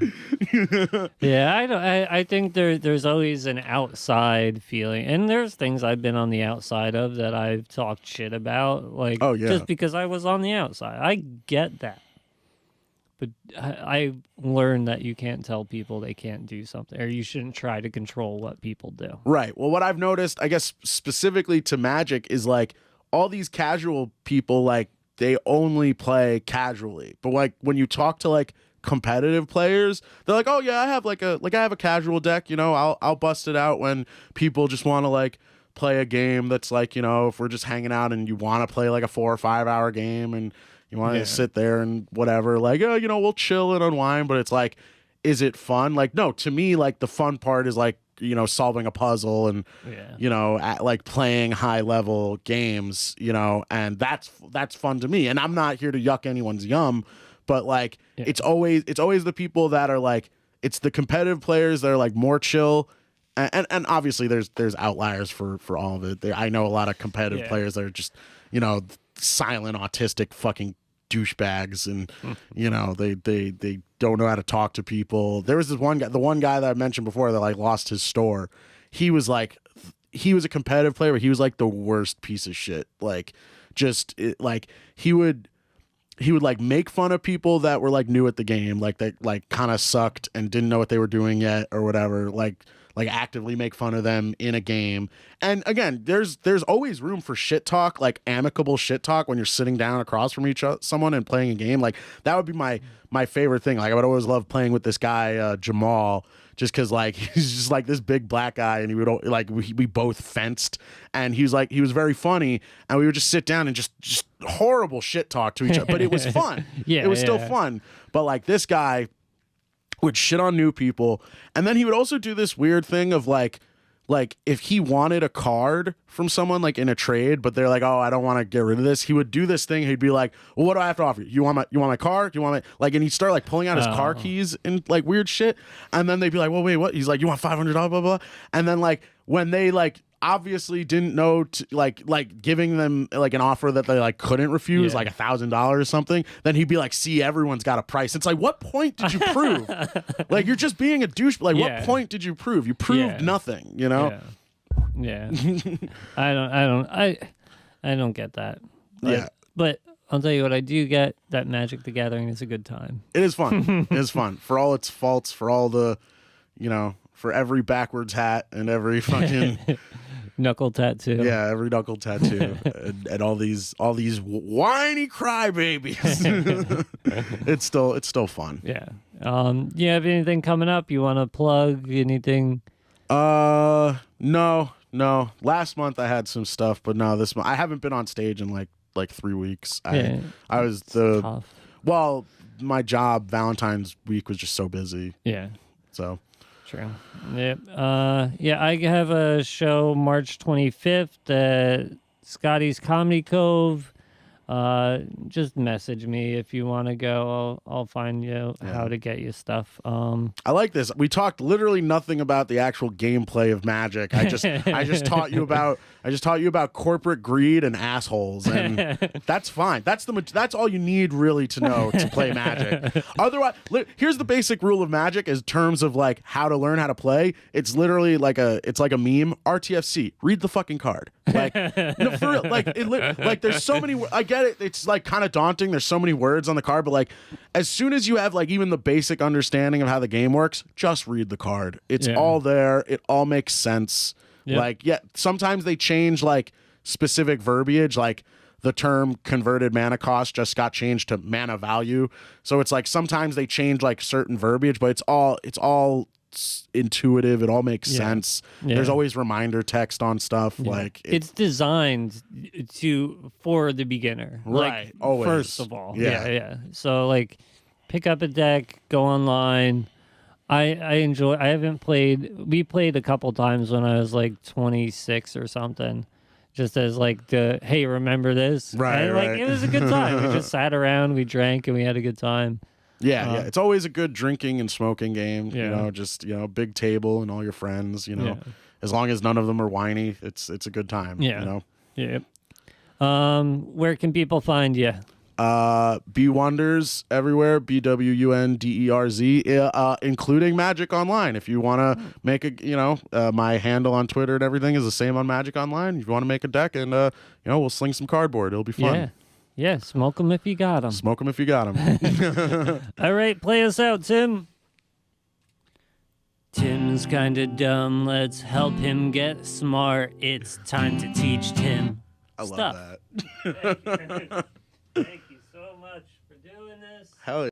think there's always an outside feeling, and there's things I've been on the outside of that I've talked shit about, like, just because I was on the outside. I get that. But I learned that you can't tell people they can't do something, or you shouldn't try to control what people do. Right. Well, what I've noticed, I guess specifically to Magic, is like all these casual people, like they only play casually. But like when you talk to like competitive players, they're like, oh yeah, I have a casual deck, you know, I'll bust it out when people just want to like play a game that's like, you know, if we're just hanging out and you want to play like a 4 or 5 hour game, and You want to sit there and whatever, like, oh, we'll chill and unwind. But it's like, is it fun? Like, no, to me, like the fun part is like, solving a puzzle and, like playing high level games, and that's fun to me. And I'm not here to yuck anyone's yum, but like, it's always the people that are like, it's the competitive players that are like more chill. And obviously there's outliers for all of it. I know a lot of competitive players that are just, silent autistic fucking douchebags, and they don't know how to talk to people. There was this one guy, the one guy that I mentioned before that like lost his store. He was a competitive player, but he was like the worst piece of shit. Like he would like make fun of people that were like new at the game, like that like kind of sucked and didn't know what they were doing yet or whatever. Like actively make fun of them in a game. And again, there's always room for shit talk, like amicable shit talk when you're sitting down across from someone and playing a game. Like that would be my favorite thing. Like I would always love playing with this guy Jamal, just because like he's just like this big black guy, and he would like we both fenced, and he was very funny, and we would just sit down and just horrible shit talk to each other. But it was fun. It was still fun. But like this guy would shit on new people, and then he would also do this weird thing of like if he wanted a card from someone like in a trade, but they're like, oh, I don't want to get rid of this, he would do this thing. He'd be like, well, what do I have to offer you? You want my car? Do you want my like? And he'd start like pulling out his car keys and like weird shit, and then they'd be like, well, wait, what? He's like, you want $500, blah blah blah. And then like when they like obviously didn't know like giving them like an offer that they like couldn't refuse, like $1,000 or something, then he'd be like, see, everyone's got a price. It's like, what point did you prove? Like you're just being a douche. Like what point did you prove? You proved nothing, I don't get that. But I'll tell you what I do get, that Magic the Gathering is a good time. It is fun. It is fun for all its faults, for all the for every backwards hat and every fucking knuckle tattoo. Yeah, every knuckle tattoo and all these whiny crybabies. It's still fun. Yeah. You have anything coming up? You want to plug anything? No. Last month I had some stuff, but no, this month I haven't been on stage in like 3 weeks. I was tough. Well, my job Valentine's week was just so busy. Yeah. So. True. Yep. I have a show March 25th at Scotty's Comedy Cove. Just message me if you want to go. I'll find you how to get you stuff. I like this. We talked literally nothing about the actual gameplay of Magic. I just taught you about corporate greed and assholes, and that's fine. That's all you need really to know to play Magic. Otherwise, here's the basic rule of Magic in terms of like how to learn how to play. It's literally like a meme. RTFC. Read the fucking card. Like, no, for real, like there's so many. I get it. It's like kind of daunting. There's so many words on the card, but like as soon as you have like even the basic understanding of how the game works, just read the card. It's all there. It all makes sense. Yep. Like, sometimes they change like specific verbiage, like the term converted mana cost just got changed to mana value. So it's like sometimes they change like certain verbiage, but it's all intuitive. It all makes sense. There's always reminder text on stuff. Like it's designed for the beginner, right? Like, always. First of all, so like pick up a deck, go online. I enjoy. I haven't played. We played a couple times when I was like 26 or something, just as like hey, remember this? Right, and, right. Like it was a good time. We just sat around, we drank, and we had a good time. Yeah. It's always a good drinking and smoking game. Just big table and all your friends. As long as none of them are whiny, it's a good time. Yep. Where can people find you? B Wonders everywhere. BWUNDERZ, including Magic Online. If you want to make my handle on Twitter and everything is the same on Magic Online. If you want to make a deck and we'll sling some cardboard. It'll be fun. Yeah, smoke them if you got them. Smoke them if you got them. All right, play us out, Tim. Tim's kinda dumb. Let's help him get smart. It's time to teach Tim stuff. I love that. Thank you so much for doing this. Hell yeah.